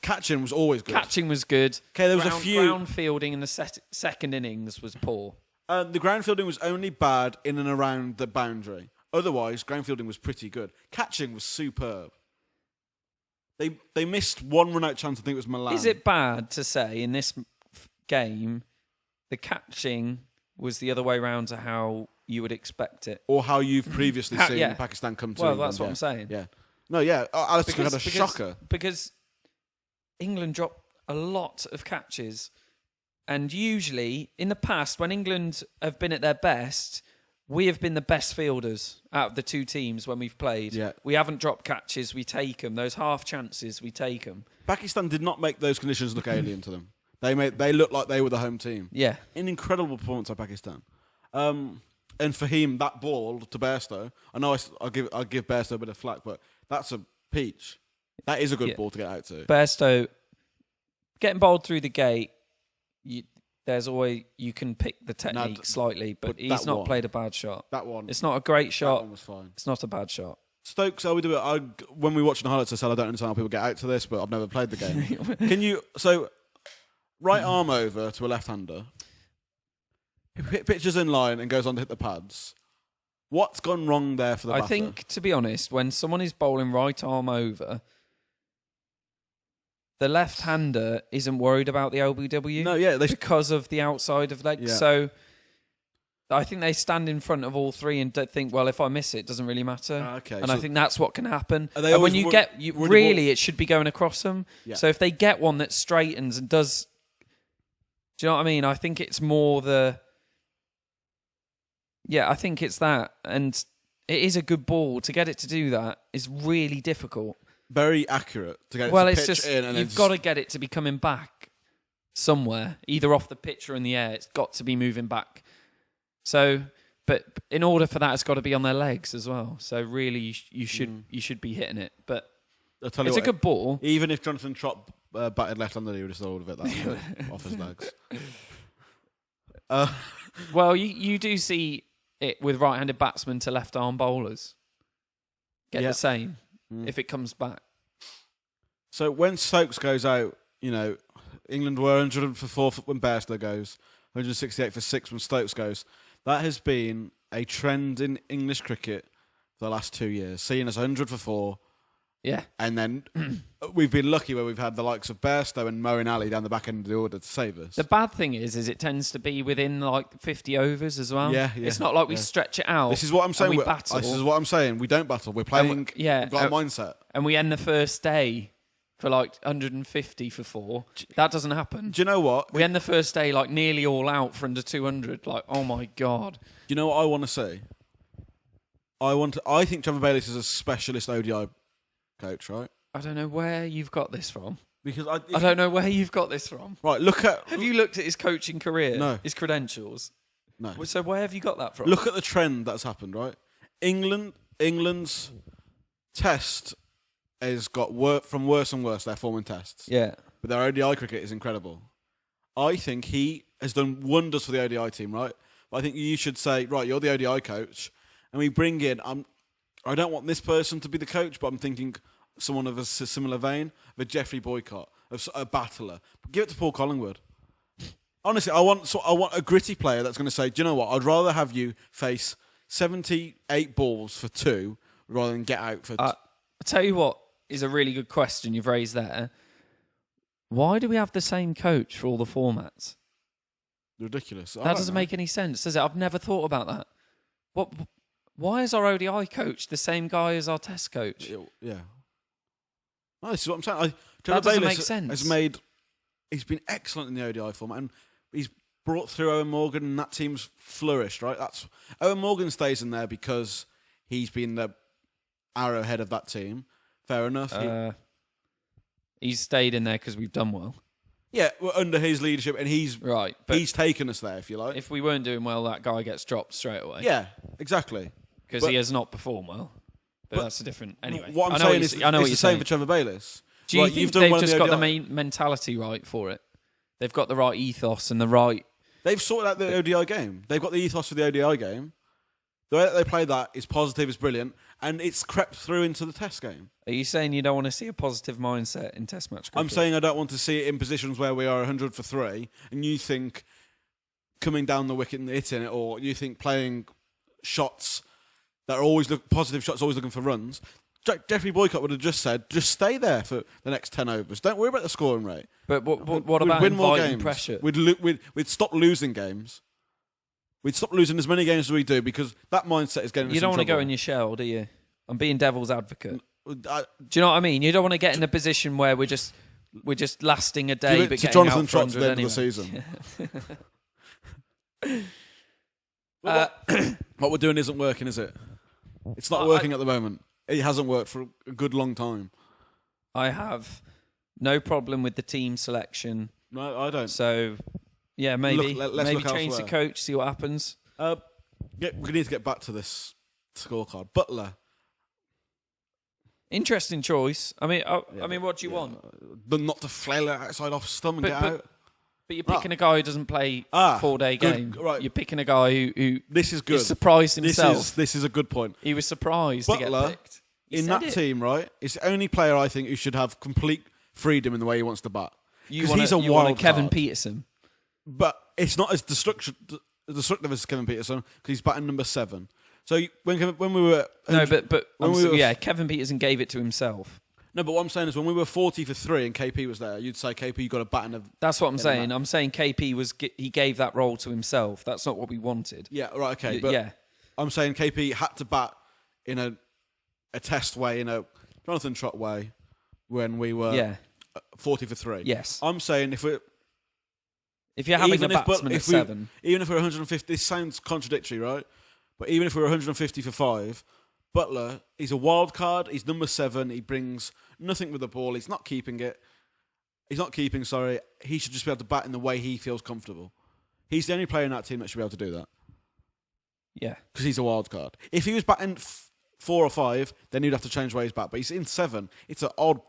Catching was always good. Catching was good. Okay, there was a few. Ground fielding in the second innings was poor. The ground fielding was only bad in and around the boundary. Otherwise, ground fielding was pretty good. Catching was superb. They missed one run-out chance. I think it was Milan. Is it bad to say in this game the catching was the other way round to how you would expect it, or how you've previously seen Pakistan come to? Well, that's what I'm saying. Yeah. No, yeah. Alistair had a shocker because England dropped a lot of catches, and usually in the past, when England have been at their best, we have been the best fielders out of the two teams when we've played. Yeah. We haven't dropped catches, we take them. Those half chances, we take them. Pakistan did not make those conditions look alien to them. They looked like they were the home team. Yeah. An incredible performance by Pakistan. And Fahim, that ball to Bairstow, I know I'll give Bairstow a bit of flack, but that's a peach. That is a good ball to get out to. Bairstow, getting bowled through the gate, there's always, you can pick the technique slightly, but he's not played a bad shot. That one. It's not a great shot. That one was fine. It's not a bad shot. Stokes, how we do it? When we watch the highlights, I said I don't understand how people get out to this, but I've never played the game. Can you... So, right arm over to a left-hander. He pitches in line and goes on to hit the pads. What's gone wrong there for the batter? I think, to be honest, when someone is bowling right arm over, the left-hander isn't worried about the LBW. No, yeah, because of the outside of legs. Yeah. So I think they stand in front of all three and don't think, well, if I miss it doesn't really matter. Okay, and I think that's what can happen. And when you it should be going across them. Yeah. So if they get one that straightens and does, do you know what I mean? I think it's more I think it's that. And it is a good ball. To get it to do that is really difficult. Very accurate to get it to pitch in. And you've got to get it to be coming back somewhere, either off the pitch or in the air. It's got to be moving back. So, but in order for that, it's got to be on their legs as well. So really, you should be hitting it. But it's a good ball. Even if Jonathan Trott batted left-handed, he would have still have hit that off his legs. Well, you do see it with right-handed batsmen to left-arm bowlers. Get the same if it comes back. So when Stokes goes out, England were 100 for 4 when Bairstow goes, 168 for 6 when Stokes goes. That has been a trend in English cricket for the last 2 years, seeing us 100 for 4. Yeah. And then we've been lucky where we've had the likes of Bairstow and Moeen Ali down the back end of the order to save us. The bad thing is it tends to be within like 50 overs as well. Yeah. It's not like we stretch it out. This is what I'm saying. We battle. This is what I'm saying. We don't battle. We're playing. We've got a mindset. And we end the first day for like 150 for 4. That doesn't happen. Do you know what? We end the first day like nearly all out for under 200. Like, oh my God. Do you know what I want to see? I think Trevor Bayliss is a specialist ODI coach, right? I don't know where you've got this from. Because I don't know where you've got this from. Right, Have you looked at his coaching career? No. His credentials? No. So where have you got that from? Look at the trend that's happened, right? England's test has got from worse and worse, their form in tests. Yeah. But their ODI cricket is incredible. I think he has done wonders for the ODI team, right? But I think you should say, right, you're the ODI coach, and we bring in, I don't want this person to be the coach, but I'm thinking someone of a similar vein, of a Geoffrey Boycott, of a battler. Give it to Paul Collingwood. Honestly, I want a gritty player that's going to say, do you know what? I'd rather have you face 78 balls for 2 rather than get out for... I'll tell you what is a really good question you've raised there. Why do we have the same coach for all the formats? Ridiculous. That doesn't make any sense, does it? I've never thought about that. Why is our ODI coach the same guy as our test coach? Yeah. No, this is what I'm saying. That doesn't make sense. He's been excellent in the ODI format, and he's brought through Owen Morgan, and that team's flourished, right? Owen Morgan stays in there because he's been the arrowhead of that team. Fair enough. He's stayed in there because we've done well. Yeah, we're under his leadership, and he's taken us there, if you like. If we weren't doing well, that guy gets dropped straight away. Yeah, exactly. Because he has not performed well. But that's a different... Anyway, what I'm saying is it's the same for Trevor Bayliss. Do you think they've just got the main mentality right for it? They've got the right ethos and the right... They've sorted out the ODI game. They've got the ethos for the ODI game. The way that they play that is positive, is brilliant, and it's crept through into the test game. Are you saying you don't want to see a positive mindset in test match cricket? I'm saying I don't want to see it in positions where we are 100 for 3, and you think coming down the wicket and hitting it, or you think playing shots that are always positive shots, always looking for runs. Geoffrey Boycott would have just said, just stay there for the next 10 overs. Don't worry about the scoring rate. But what about win more inviting games. Pressure? We'd stop losing games. We'd stop losing as many games as we do, because that mindset is getting us in trouble. You don't want to go in your shell, do you? I'm being devil's advocate. Do you know what I mean? You don't want to get in a position where we're just lasting a day, but getting Jonathan out for Trott's 100 at the end anyway. of the season. What we're doing isn't working, is it? It's not working at the moment. It hasn't worked for a good long time. I have no problem with the team selection. No, I don't. So, yeah, maybe let's change the coach, see what happens. We need to get back to this scorecard. Butler. Interesting choice. I mean, what do you want? But not to flail it outside off stump and get out. But you're picking a guy who doesn't play 4-day game. Right. You're picking a guy who this is good. Is surprised himself. This is a good point. He was surprised Butler, to get picked. In that team, right, is the only player I think who should have complete freedom in the way he wants to bat. He's a wild Kevin Peterson. But it's not as destructive as Kevin Peterson, because he's batting number 7. So when we were... Kevin Peterson gave it to himself. No, but what I'm saying is when we were 40 for 3 and KP was there, you'd say, KP, you got a bat in the... That's what I'm saying. I'm saying KP he gave that role to himself. That's not what we wanted. Yeah, right, okay. But I'm saying KP had to bat in a test way, in a Jonathan Trott way, when we were 40 for 3. Yes. I'm saying if you're having a batsman at 7... Even if we're 150... This sounds contradictory, right? But even if we're 150 for 5... Butler, he's a wild card. He's number 7. He brings nothing with the ball. He's not keeping it. He should just be able to bat in the way he feels comfortable. He's the only player in that team that should be able to do that. Yeah. Because he's a wild card. If he was batting 4 or 5, then he'd have to change where he's bat. But he's in 7. It's an odd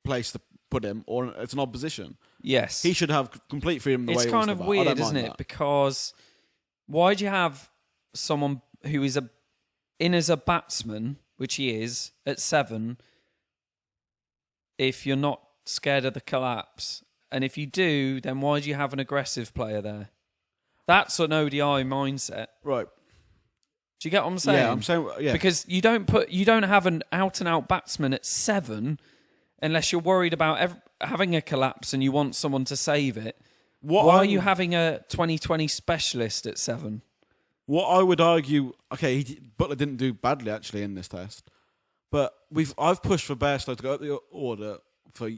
place to put him, or it's an odd position. Yes. He should have complete freedom the way he wants to bat. It's kind of weird, isn't it? Because why do you have someone who is in as a batsman, which he is, at 7, if you're not scared of the collapse? And if you do, then why do you have an aggressive player there? That's an ODI mindset. Right. Do you get what I'm saying? Yeah, I'm saying, yeah. Because you don't have an out-and-out batsman at 7 unless you're worried about having a collapse and you want someone to save it. Why are you having a 2020 specialist at 7? What I would argue, Butler didn't do badly actually in this test, but I've pushed for Bairstow to go up the order for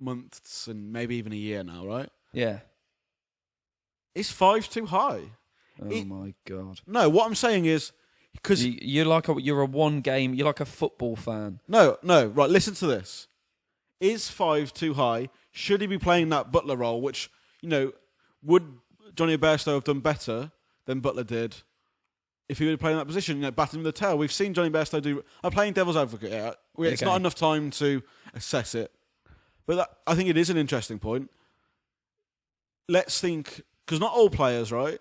months and maybe even a year now, right? Yeah. Is 5 too high? Oh my God! No, what I'm saying is because you're like you're a football fan. No, right. Listen to this. Is 5 too high? Should he be playing that Butler role? Which would Johnny Bairstow have done better than Butler did if he were playing that position, batting with the tail? We've seen Johnny Bairstow do... I'm playing devil's advocate here. It's not enough time to assess it. But I think it is an interesting point. Let's think... Because not all players, right,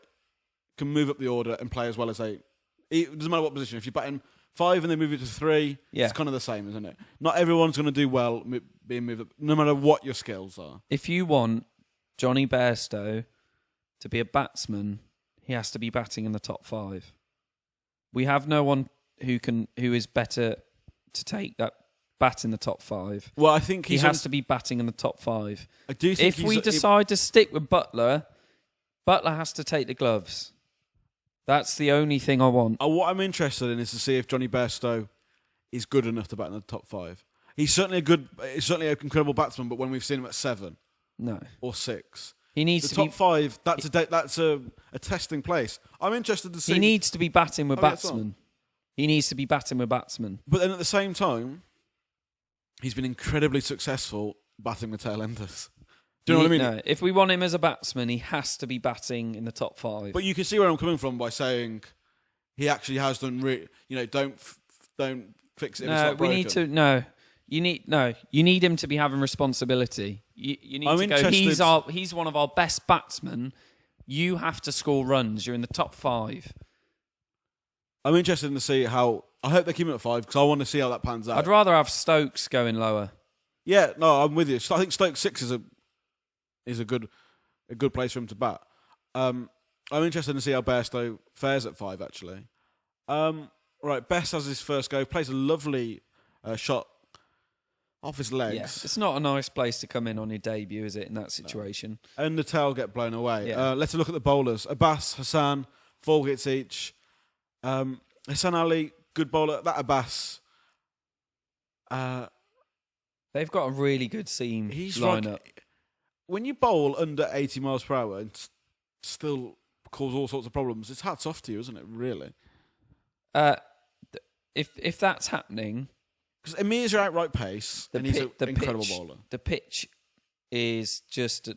can move up the order and play as well as they... It doesn't matter what position. If you're batting 5 and they move it to 3, it's kind of the same, isn't it? Not everyone's going to do well being moved up, no matter what your skills are. If you want Johnny Bairstow to be a batsman... He has to be batting in the top 5. We have no one who is better to take that bat in the top 5. Well, I think he has to be batting in the top 5. I do think if we decide to stick with Butler has to take the gloves. That's the only thing I want. What I'm interested in is to see if Johnny Bairstow is good enough to bat in the top 5. He's certainly an incredible batsman, but when we've seen him at 7, or 6. He needs the top 5. That's a testing place. I'm interested to see. He needs to be batting with batsmen. He needs to be batting with batsmen. But then at the same time, he's been incredibly successful batting with tail enders. Do you know what I mean? No. If we want him as a batsman, he has to be batting in the top 5. But you can see where I'm coming from by saying he actually has done. Don't fix it. If it's not broken. We need to. No. You need him to be having responsibility. You need to go, he's one of our best batsmen. You have to score runs. You're in the top 5. I'm interested to see how... I hope they keep him at 5 because I want to see how that pans out. I'd rather have Stokes going lower. Yeah, no, I'm with you. I think Stokes 6 is a good place for him to bat. I'm interested to see how Bairstow fares at 5, actually. Right, Best has his first go. Plays a lovely shot off his legs. Yeah, it's not a nice place to come in on your debut, is it, in that situation? No. And the tail get blown away. Yeah. Let's look at the bowlers. Abbas, Hassan, 4 hits each. Hassan Ali, good bowler. That Abbas. They've got a really good seam lineup. When you bowl under 80 miles per hour and still cause all sorts of problems, it's hats off to you, isn't it, really? If that's happening... Because Amir's your outright pace, and he's an incredible bowler. The pitch is just...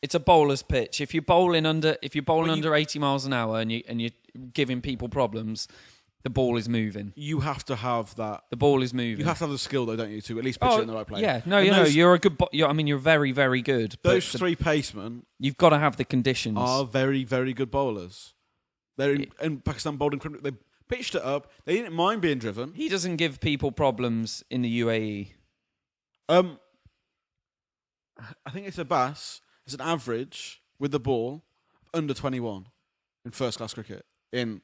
It's a bowler's pitch. If you're bowling under 80 miles an hour and you're giving people problems, the ball is moving. You have to have that. The ball is moving. You have to have the skill, though, don't you, to at least pitch it in the right place? Yeah, you're a good... you're very, very good. Those 3 pacemen... You've got to have the conditions. ...are very, very good bowlers. And Pakistan bowled incredibly... They pitched it up. They didn't mind being driven. He doesn't give people problems in the UAE. I think it's Abbas. It's an average with the ball under 21 in first class cricket in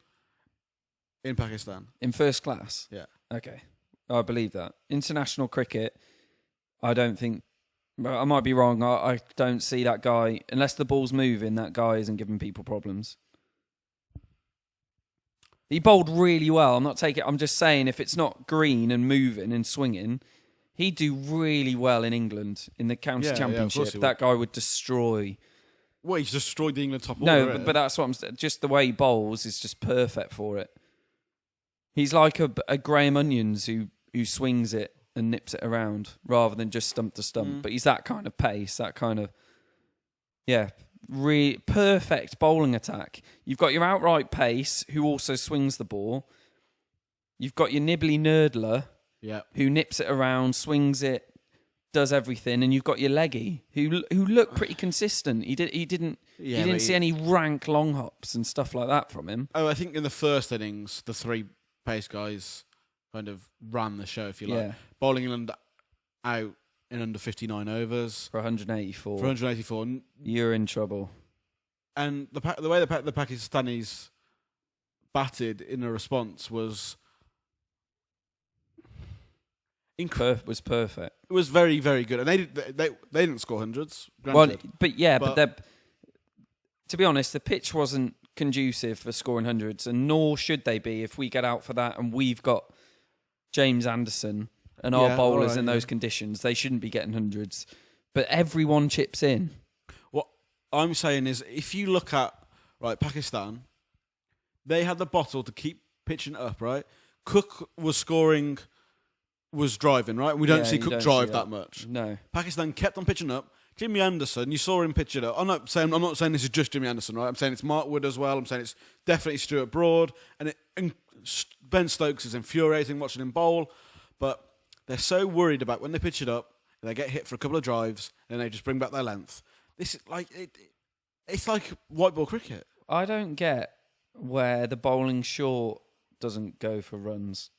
Pakistan. In first class? Yeah. Okay. I believe that. International cricket, I don't think... I might be wrong. I don't see that guy... Unless the ball's moving, that guy isn't giving people problems. He bowled really well. I'm just saying, if it's not green and moving and swinging, he'd do really well in England in the county championship. That guy would destroy... Well, he's destroyed the England top order. No, but that's what I'm saying. Just the way he bowls is just perfect for it. He's like a Graham Onions who swings it and nips it around rather than just stump to stump. But he's that kind of pace, that kind of... Yeah, perfect bowling attack. You've got your outright pace, who also swings the ball. You've got your nibbly nerdler, who nips it around, swings it, does everything, and you've got your leggy, who looked pretty consistent. He didn't see any rank long hops and stuff like that from him. Oh, I think in the first innings, the three pace guys kind of ran the show, if you like. Bowling England out in under 59 overs. For 184. You're in trouble. And the way the Pakistanis batted in a response was... was perfect. It was very, very good. And they didn't score hundreds. Granted. Well, but to be honest, the pitch wasn't conducive for scoring hundreds, and nor should they be if we get out for that and we've got James Anderson and our bowlers in those conditions. They shouldn't be getting hundreds. But everyone chips in. What I'm saying is, if you look at Pakistan, they had the bottle to keep pitching up, right? Cook was driving, right? We don't see Cook drive that much. No. Pakistan kept on pitching up. Jimmy Anderson, you saw him pitch it up. I'm not saying this is just Jimmy Anderson, right? I'm saying it's Mark Wood as well. I'm saying it's definitely Stuart Broad. And Ben Stokes is infuriating watching him bowl. But they're so worried about when they pitch it up, and they get hit for a couple of drives, and they just bring back their length. This is like it's like white ball cricket. I don't get where the bowling short doesn't go for runs.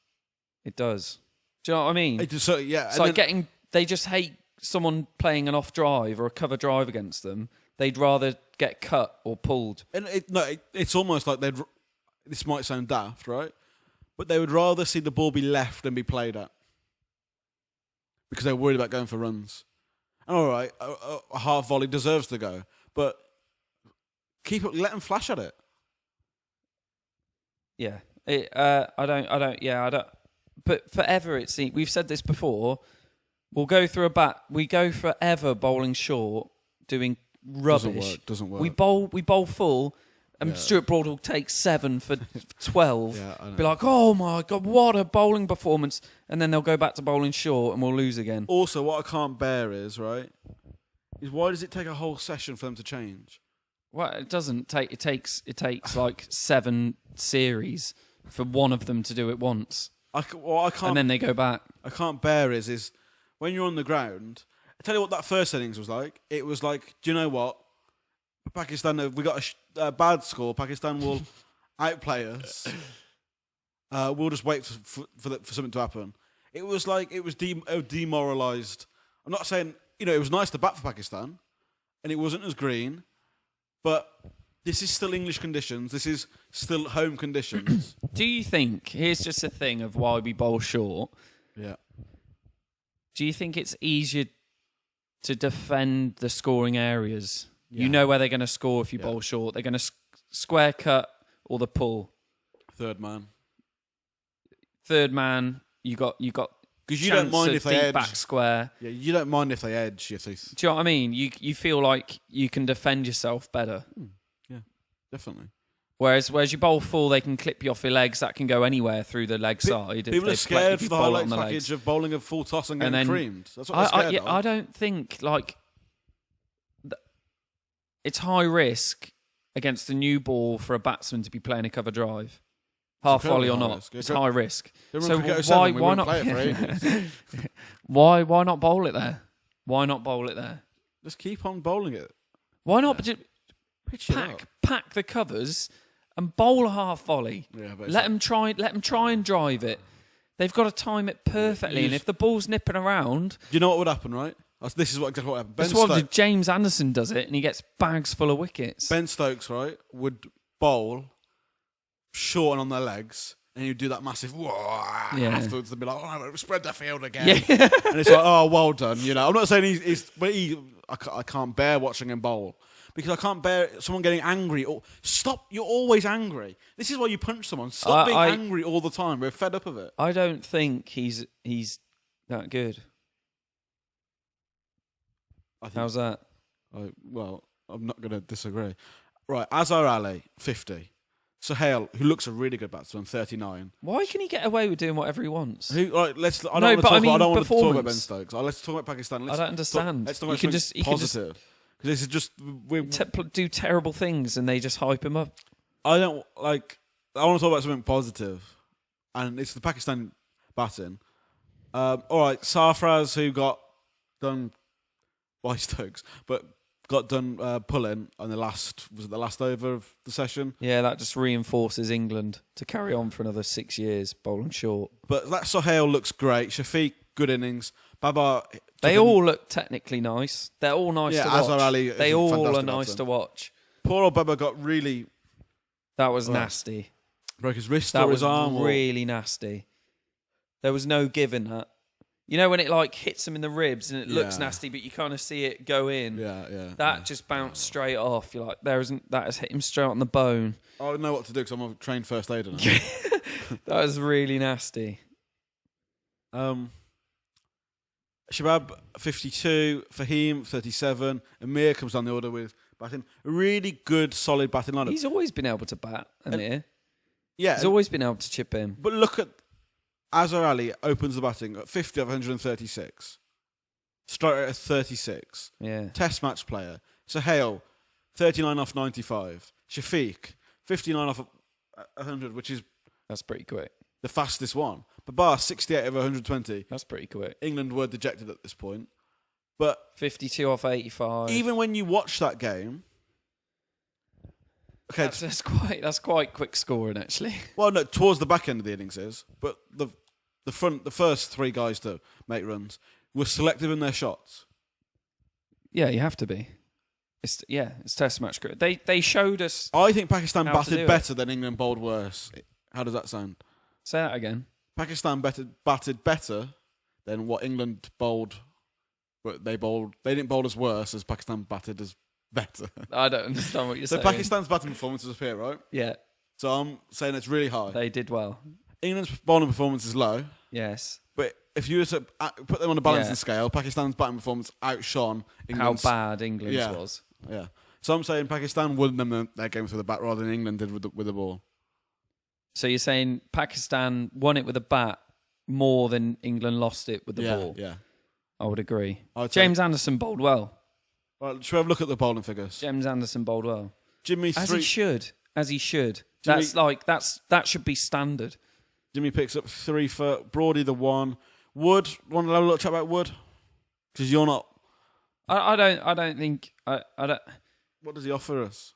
It does. Do you know what I mean? It's like they just hate someone playing an off drive or a cover drive against them. They'd rather get cut or pulled. And it's almost like this might sound daft, right? But they would rather see the ball be left than be played at. Because they're worried about going for runs. And all right, a half volley deserves to go. But let them flash at it. Yeah. I don't. But forever, we've said this before. We go forever bowling short, doing rubbish. Doesn't work. We bowl full, and Stuart Broad will take 7 for 12. Be like, oh my God, what a bowling performance! And then they'll go back to bowling short, and we'll lose again. Also, what I can't bear is why does it take a whole session for them to change? Well, it doesn't take. It takes like 7 series for one of them to do it once. I can't. And then they go back. I can't bear is when you're on the ground. I tell you what that first innings was like. It was like, do you know what? Pakistan, we got a bad score. Pakistan will outplay us. We'll just wait for something to happen. It was like it was demoralised. I'm not saying it was nice to bat for Pakistan, and it wasn't as green, but. This is still English conditions. This is still home conditions. Do you think, here's just a thing of why we bowl short. Yeah. Do you think it's easier to defend the scoring areas? Yeah. You know where they're going to score if you bowl short. They're going to square cut or the pull. Third man, you got because you don't mind if they edge back square. Yeah, you don't mind if they edge. Do you know what I mean? You feel like you can defend yourself better. Definitely. Whereas you bowl full, they can clip you off your legs. That can go anywhere through the leg side. People are scared for the highlights package of bowling a full toss and getting creamed. That's what they're scared of. I don't think it's high risk against a new ball for a batsman to be playing a cover drive, half volley or not. It's high risk. So why not? Why not bowl it there? Why not bowl it there? Just keep on bowling it. Why not? Pack the covers and bowl a half volley. Yeah, let them try and drive it. They've got to time it perfectly, and if the ball's nipping around, do you know what would happen? Right, this is exactly what happened. That's what James Anderson does it, and he gets bags full of wickets. Ben Stokes, right, would bowl short and on their legs, And he'd do that massive afterwards. They'd be like, "Oh, spread the field again." Yeah. And it's like, "Oh, well done." I'm not saying I can't bear watching him bowl because I can't bear someone getting angry. Stop! You're always angry. This is why you punch someone. Stop being angry all the time. We're fed up of it. I don't think he's that good. How's that? I'm not going to disagree. Right, Azhar Ali, 50. Sohail, who looks a really good batsman, 39. Why can he get away with doing whatever he wants? I don't want to talk about Ben Stokes. Let's talk about Pakistan. I don't understand. Let's talk about positive. Because this is just do terrible things and they just hype him up. I want to talk about something positive, and it's the Pakistan batting. All right, Sarfraz, who got done by Stokes, but got done pulling on the last over of the session. Yeah, that just reinforces England to carry on for another 6 years, bowling short. But that Sohail looks great. Shafiq, good innings. Babar. They all look technically nice. They're all nice to watch. Azhar Ali they all are nice to watch. Poor old Babar got really... That was nasty. Broke his wrist or his arm. That was really nasty. There was no giving that. You know when it hits him in the ribs and it looks nasty, but you kind of see it go in. That just bounced straight off. You're like, that has hit him straight on the bone. I don't know what to do because I'm a trained first aider now. That was really nasty. Shabab, 52. Fahim, 37. Amir comes down the order with batting. A really good, solid batting lineup. He's always been able to bat, Amir. Yeah. He's always been able to chip in. But look at Azhar Ali opens the batting at 50 of 136. Striker at 36. Yeah. Test match player. Sohail, 39 off 95. Shafiq, 59 off 100, which is... That's pretty quick. The fastest one. Babar, 68 of 120. That's pretty quick. England were dejected at this point. But 52 off 85. Even when you watch that game... Okay, that's quite quick scoring, actually. Well, no, towards the back end of the innings is, but the first three guys to make runs were selective in their shots. Yeah, you have to be. It's Test match cricket. They showed us. I think Pakistan batted better than England bowled worse. How does that sound? Say that again. Pakistan batted better than what England bowled. But they didn't bowl as worse as Pakistan batted as better. I don't understand what you're saying. So Pakistan's batting performance is up here, right? Yeah. So I'm saying it's really high. They did well. England's bowling performance is low. Yes. But if you were to put them on a balancing scale, Pakistan's batting performance outshone England's... How bad England's was. Yeah. So I'm saying Pakistan won them their games with the bat rather than England did with the ball. So you're saying Pakistan won it with a bat more than England lost it with the ball? Yeah. I would agree. James Anderson bowled well. Well, should we have a look at the bowling figures? James Anderson bowled well. Jimmy As he should. That should be standard. Jimmy picks up 3 for Broady the 1. Wood, want to have a little chat about Wood? Because you're not. I don't think. What does he offer us?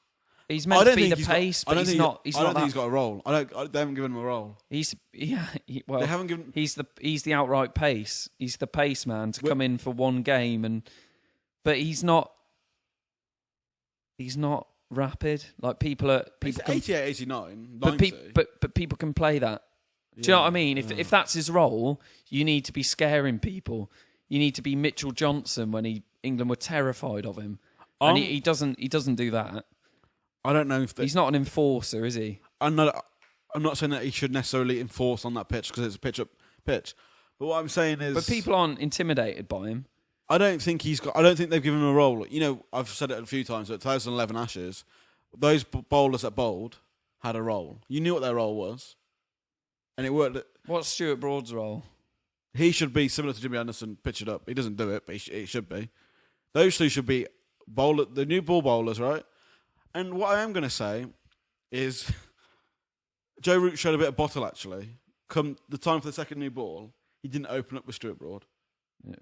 He's meant to be the pace, but he's not. I don't think he's got a role. They haven't given him a role. They haven't given. He's the outright pace. He's the pace man to come in for one game, but he's not. He's not rapid. Like people are. He's 88, 89, 90. 90. But people can play that. Do you know what I mean? If that's his role, you need to be scaring people. You need to be Mitchell Johnson when England were terrified of him, and he doesn't do that. I don't know if he's not an enforcer, is he? I'm not saying that he should necessarily enforce on that pitch because it's a pitch. But what I'm saying is, but people aren't intimidated by him. I don't think they've given him a role. I've said it a few times. At 2011 Ashes, those bowlers that bowled had a role. You knew what their role was, and it worked. What's Stuart Broad's role? He should be similar to Jimmy Anderson, pitch it up. He doesn't do it, but he should be. Those two should be the new ball bowlers, right? And what I am going to say is Joe Root showed a bit of bottle, actually. Come the time for the second new ball, he didn't open up with Stuart Broad.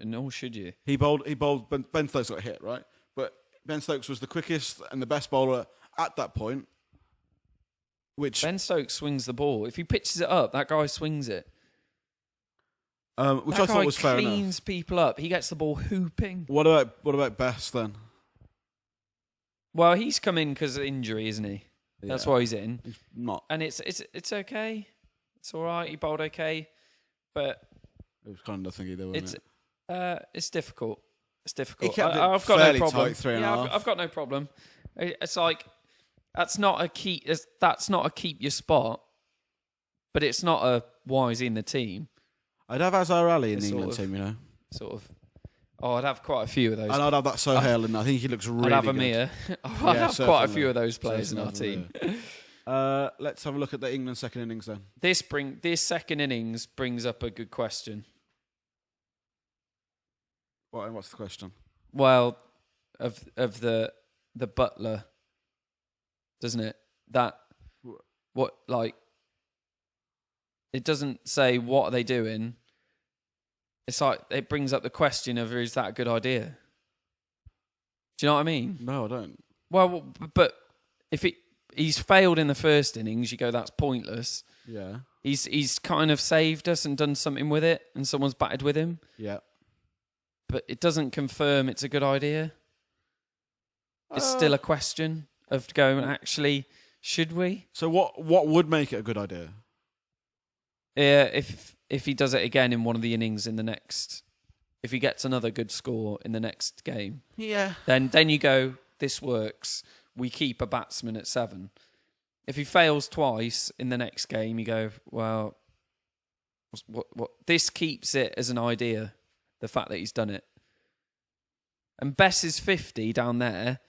Nor should you. He bowled. Ben Stokes got hit, right? But Ben Stokes was the quickest and the best bowler at that point. Ben Stokes swings the ball. If he pitches it up, that guy swings it. Which I thought was fair enough. He cleans people up. He gets the ball hooping. What about Best then? Well, he's come in because of injury, isn't he? That's why he's in. He's not. And it's okay. It's all right. He bowled okay, but it was kind of nothing either, wasn't it's difficult. It's difficult. He kept it I've got fairly no problem. tight, 3.5. I've got no problem. It's like that's not a keep your spot, but it's not a why is he in the team. I'd have Azhar Ali in It's the sort England of- team, you know. Sort of. Oh, I'd have quite a few of those. And I'd have that Sohail, and I think he looks really I'd have good. Amir. I'd Yeah, have quite a certainly. few of those players in our Certainly, team. Let's have a look at the England second innings then. This second innings brings up a good question. What's the question? Well, of the butler, doesn't it? That what like it doesn't say what are they doing. It's like it brings up the question of is that a good idea? Do you know what I mean? No, I don't. Well, but if he's failed in the first innings, you go that's pointless. Yeah. He's kind of saved us and done something with it, and someone's batted with him. Yeah. But it doesn't confirm it's a good idea. It's still a question of going, actually, should we? So what would make it a good idea? Yeah, if he does it again in one of the innings in the next, if he gets another good score in the next game, Yeah. then you go, this works. We keep a batsman at 7. If he fails twice in the next game, you go, well, what? This keeps it as an idea. The fact that he's done it. And Bess's 50 down there,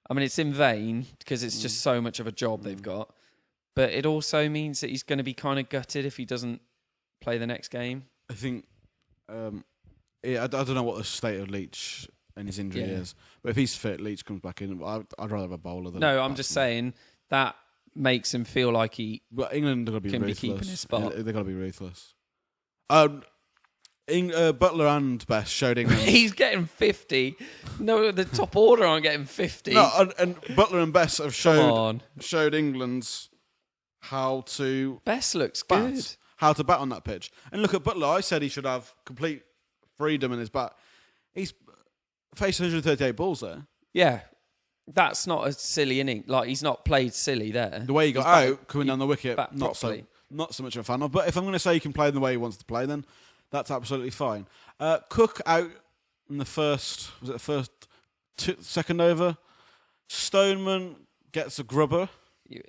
I mean, it's in vain because it's just so much of a job they've got. But it also means that he's going to be kind of gutted if he doesn't play the next game. I think, I don't know what the state of Leach and his injury is. But if he's fit, Leach comes back in. I'd rather have a bowler than No, I'm just saying that makes him feel like he But England are going to be can be ruthless. keeping his spot. They've got to be ruthless. Butler and Bess showed England. He's getting 50. No, the top order aren't getting 50. No, and Butler and Bess have on. showed England's how to Bess looks bat, good. how to bat on that pitch. And look at Butler. I said he should have complete freedom in his bat. He's faced 138 balls there. Yeah. That's not a silly inning. Like, he's not played silly there. The way he got out, coming down the wicket, batted not so much of a fan of. But if I'm going to say he can play the way he wants to play, then that's absolutely fine. Cook out in the second over. Stoneman gets a grubber.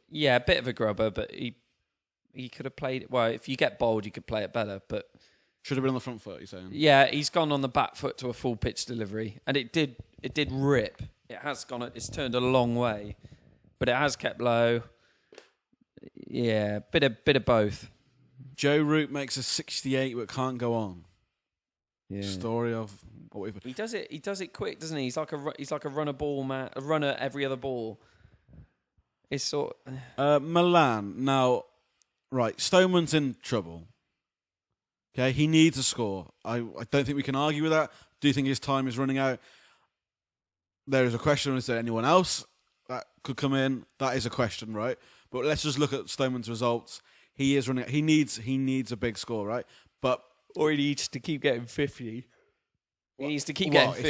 Yeah, a bit of a grubber, but he could have played it. Well, if you get bowled, you could play it better. But Should have been on the front foot, you're saying? yeah, he's gone on the back foot to a full pitch delivery, and it did rip. It has gone. It's turned a long way, but it has kept low. Yeah, bit of both. Joe Root makes a 68 but can't go on. Yeah. Story of what we've... He does it quick, doesn't he? He's like a runner ball man, a runner every other ball. It's sort Milan. Now, right, Stoneman's in trouble. Okay, he needs a score. I don't think we can argue with that. Do you think his time is running out? There is a question, is there anyone else that could come in? That is a question, right? But let's just look at Stoneman's results. He is running. He needs a big score, right? But or he needs to keep getting 50. He needs to keep getting 50.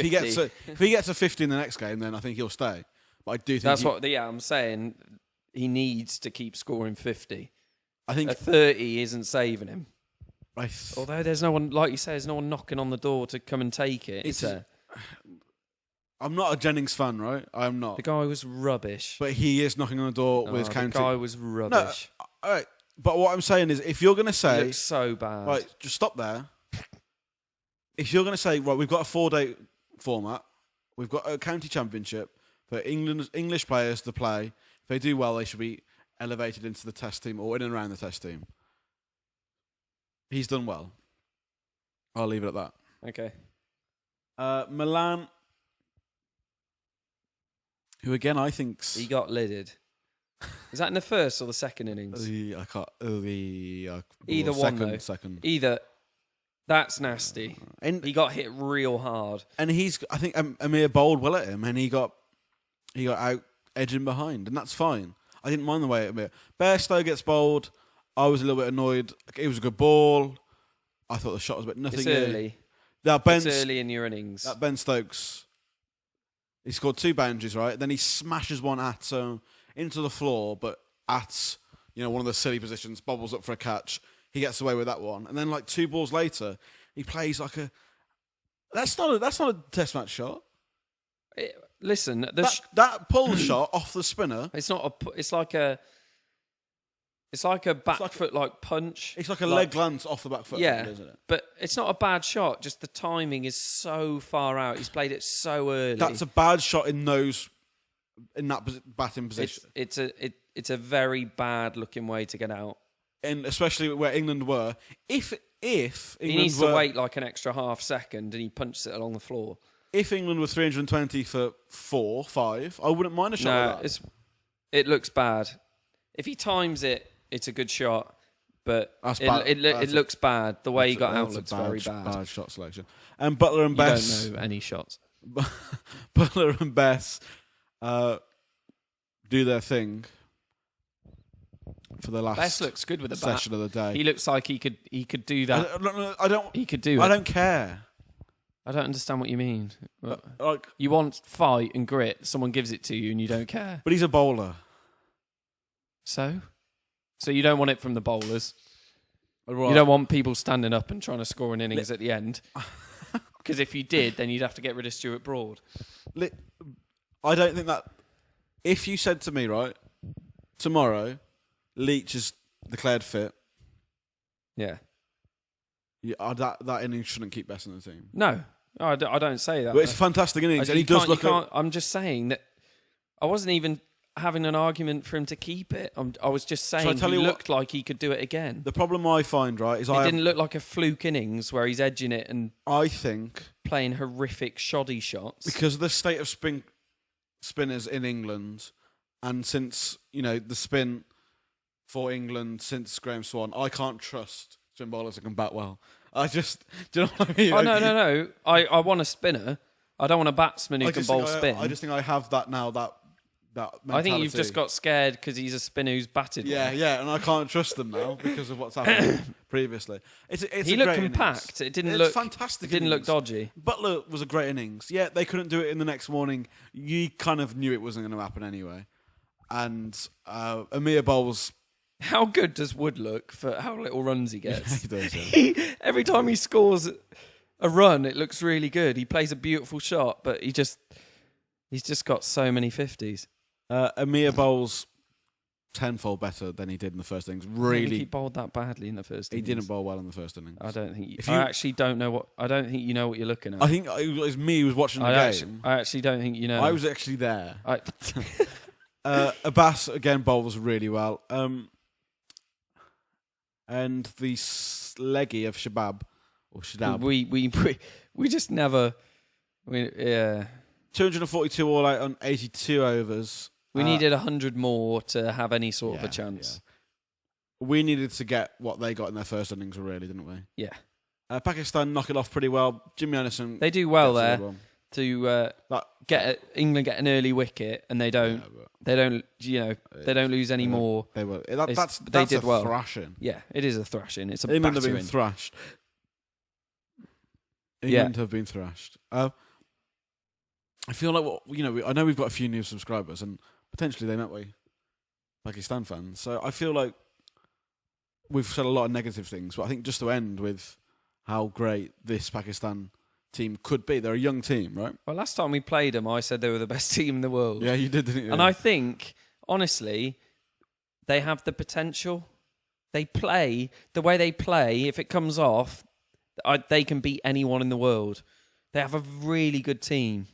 If he gets a 50 in the next game, then I think he'll stay. But I do think I'm saying. He needs to keep scoring 50. I think a 30 isn't saving him. Although there's no one, like you say, there's no one knocking on the door to come and take it. I'm not a Jennings fan, right? I'm not. The guy was rubbish. But he is knocking on the door with his county. The guy was rubbish. No, all right. But what I'm saying is, if you're going to say... He looks so bad. Right, just stop there. If you're going to say, right, we've got a 4-day format, we've got a county championship for English players to play. If they do well, they should be elevated into the test team or in and around the test team. He's done well. I'll leave it at that. Okay. Milan, who again I think's... He got lidded. Is that in the first or the second innings? I can't... Either one, though. Second. Either. That's nasty. And he got hit real hard. And I think Amir bowled well at him, and he got out edging behind, and that's fine. I didn't mind the way Amir. Bairstow gets bowled. I was a little bit annoyed. It was a good ball. I thought the shot was a bit nothing. It's early. It's early in your innings. That Ben Stokes, he scored 2 boundaries, right? Then he smashes one into the floor, but one of the silly positions, bobbles up for a catch, he gets away with that one. And then like 2 balls later, he plays like that's not a test match shot. Listen, that pull shot off the spinner. It's not it's like a back foot like punch. It's like a leg glance off the back foot, isn't it? But it's not a bad shot. Just the timing is so far out. He's played it so early. That's a bad shot in that batting position. It's a very bad looking way to get out, and especially where England were. If England he needs to wait like an extra half second, and he punches it along the floor. If England were 320 for 4, 5, I wouldn't mind a shot like that. It looks bad. If he times it, it's a good shot, but it looks bad. The way he got out looks very bad. Bad shot selection. And Butler and Bess... You don't know any shots. Butler and Bess do their thing for the last Bess looks good with the session bat. of the day. He looks like he could do that. He could do it. I don't care. I don't understand what you mean. Like, you want fight and grit. Someone gives it to you and you don't care. But he's a bowler. So you don't want it from the bowlers. Right. You don't want people standing up and trying to score an innings at the end. Because if you did, then you'd have to get rid of Stuart Broad. I don't think that... If you said to me, right, tomorrow, Leach is declared fit. Yeah. That innings shouldn't keep Bess in the team. No, I don't say that. But it's a fantastic innings, and he does look... I'm just saying that I wasn't even having an argument for him to keep it. I was just saying he looked like he could do it again. The problem I find, right, is it didn't look like a fluke innings where he's edging it and I think playing horrific shoddy shots. Because of the state of spinners in England, and since, the spin for England since Graham Swan, I can't trust spin bowlers that can bat well. Do you know what I mean? Oh, no. I want a spinner. I don't want a batsman who can bowl spin. I just think I have that now, that mentality. I think you've just got scared because he's a spinner who's batted well. Yeah, and I can't trust them now because of what's happened previously. He looked compact. It didn't look fantastic. It didn't look dodgy. Butler was a great innings. Yeah, they couldn't do it in the next morning. You kind of knew it wasn't going to happen anyway. And Amir Bowles... How good does Wood look for how little runs he gets? He does, yeah. Every time he scores a run, it looks really good. He plays a beautiful shot, but he's just got so many 50s. Amir Bowles tenfold better than he did in the first innings. Really, I don't think he bowled that badly in the first innings. He didn't bowl well in the first innings. I don't think. I actually don't know what. I don't think you know what you're looking at. I think it was me who was watching the game. I actually don't think you know. I was actually there. Abbas again bowls really well. And the leggy of Shadab. We just never. 242 all out on 82 overs. We needed 100 more to have any sort of a chance. Yeah. We needed to get what they got in their first innings, really, didn't we? Yeah. Pakistan knock it off pretty well. Jimmy Anderson. They do well there to England get an early wicket, and they don't. They don't lose any more. They were. They did well. Thrashing. Yeah, it is a thrashing. It's a England battering. have been thrashed. England have been thrashed. I feel like I know we've got a few new subscribers, and potentially they might be Pakistan fans. So I feel like we've said a lot of negative things, but I think just to end with how great this Pakistan team could be. They're a young team, right? Well, last time we played them, I said they were the best team in the world. Yeah, you did, didn't you? And I think, honestly, they have the potential. They play the way they play. If it comes off, they can beat anyone in the world. They have a really good team.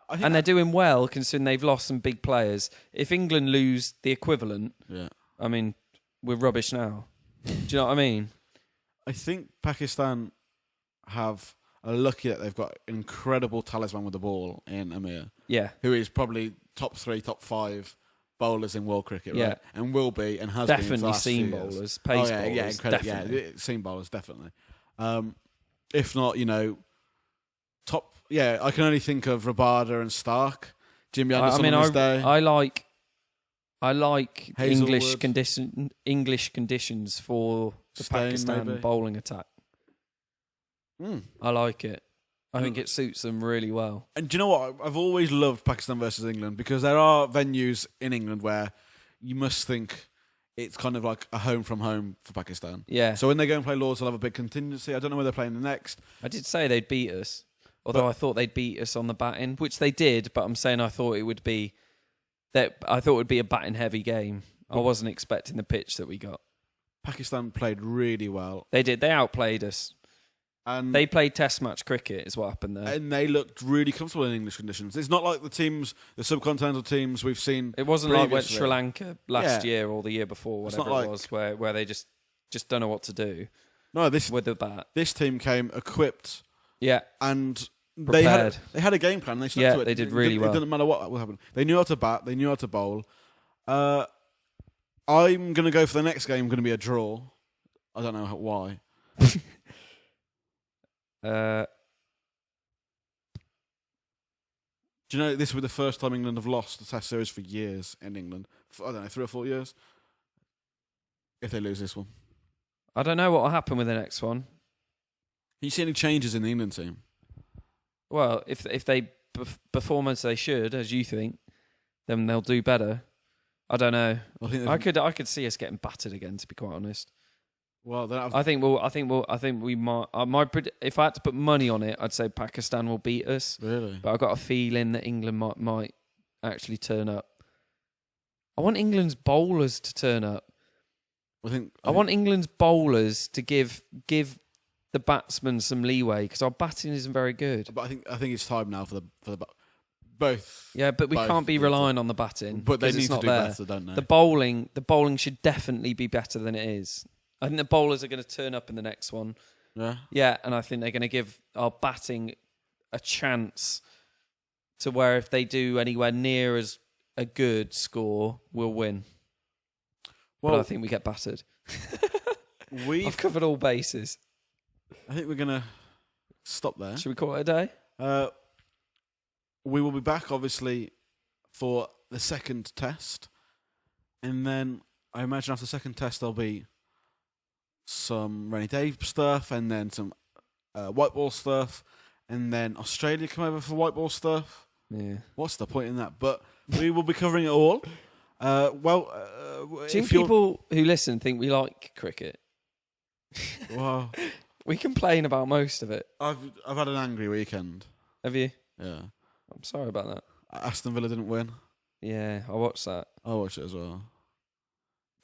And they're doing well considering they've lost some big players. If England lose the equivalent, I mean, we're rubbish now. Do you know what I mean? I think Pakistan are lucky that they've got an incredible talisman with the ball in Amir. Yeah. Who is probably top 3, top 5 bowlers in world cricket, right? Yeah. And will be and has definitely been for the last seam few bowlers, years. pace bowlers, definitely. Yeah, seam bowlers, definitely. If not, top... Yeah, I can only think of Rabada and Stark. Jimmy Anderson on his day. I like Hazelwood. English conditions for the Pakistan bowling attack. I like it. I think it suits them really well. And do you know what? I've always loved Pakistan versus England because there are venues in England where you must think it's kind of like a home from home for Pakistan. Yeah. So when they go and play Lords, they'll have a big contingency. I don't know where they're playing the next. I did say they'd beat us, although I thought they'd beat us on the batting, which they did. But I'm saying I thought it would be a batting heavy game. I wasn't expecting the pitch that we got. Pakistan played really well. They did. They outplayed us. And they played Test match cricket, is what happened there. And they looked really comfortable in English conditions. It's not like the subcontinental teams we've seen. It wasn't like when Sri Lanka last year or the year before, whatever it was, where they just don't know what to do. No, with the bat. This team came equipped. Yeah, and prepared. They had a game plan. They stuck to it. They did really well. It didn't matter what will happen. They knew how to bat. They knew how to bowl. I'm going to go for the next game. Going to be a draw. I don't know why. Do you know this will be the first time England have lost the Test series for years in England? I don't know, 3 or 4 years. If they lose this one, I don't know what will happen with the next one. You see any changes in the England team? Well, if they perform as they should, as you think, then they'll do better. I don't know. I could see us getting battered again, to be quite honest. Well, I think we might. If I had to put money on it, I'd say Pakistan will beat us. Really? But I've got a feeling that England might actually turn up. I want England's bowlers to turn up. I want England's bowlers to give the batsmen some leeway because our batting isn't very good. But I think it's time now for the both. Yeah, but we can't be relying on the batting. But they need to do better, don't they? The bowling should definitely be better than it is. I think the bowlers are going to turn up in the next one. Yeah. Yeah, and I think they're going to give our batting a chance to where if they do anywhere near as a good score, we'll win. Well, but I think we get battered. I've covered all bases. I think we're going to stop there. Should we call it a day? We will be back, obviously, for the second test. And then I imagine after the second test, there'll be some rainy day stuff, and then some white ball stuff, and then Australia come over for white ball stuff. Yeah. What's the point in that? But we will be covering it all. Do you think people who listen think we like cricket? Well, we complain about most of it. I've had an angry weekend. Have you? Yeah. I'm sorry about that. Aston Villa didn't win. Yeah, I watched that. I watched it as well.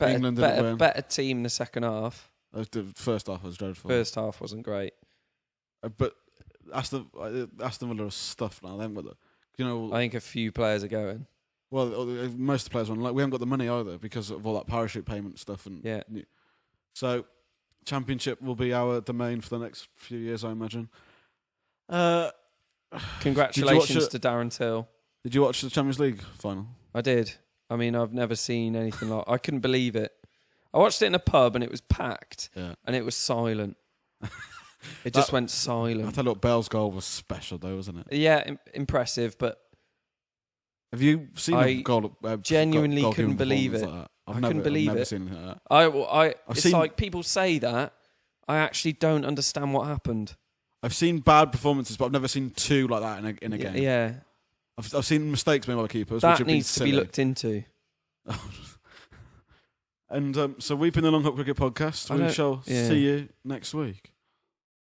England didn't win. Better team in the second half. The first half was dreadful. First half wasn't great. But Aston Villa are stuffed now. They haven't got I think a few players are going. Well, most of the players are on. We haven't got the money either because of all that parachute payment stuff. So, Championship will be our domain for the next few years, I imagine. Congratulations to Darren Till. Did you watch the Champions League final? I did. I mean, I've never seen anything like. I couldn't believe it. I watched it in a pub and it was packed, and it was silent. It just went silent. I tell you what, Bale's goal was special, though, wasn't it? Yeah, impressive. But have you seen a goal? Genuinely couldn't believe it. Like I couldn't believe I've never it. seen anything like that. It's like people say that. I actually don't understand what happened. I've seen bad performances, but I've never seen two like that in a game. Yeah, I've seen mistakes made by the keepers. That which needs to be looked into. And so we've been the Long Hop Cricket Podcast. We shall see you next week.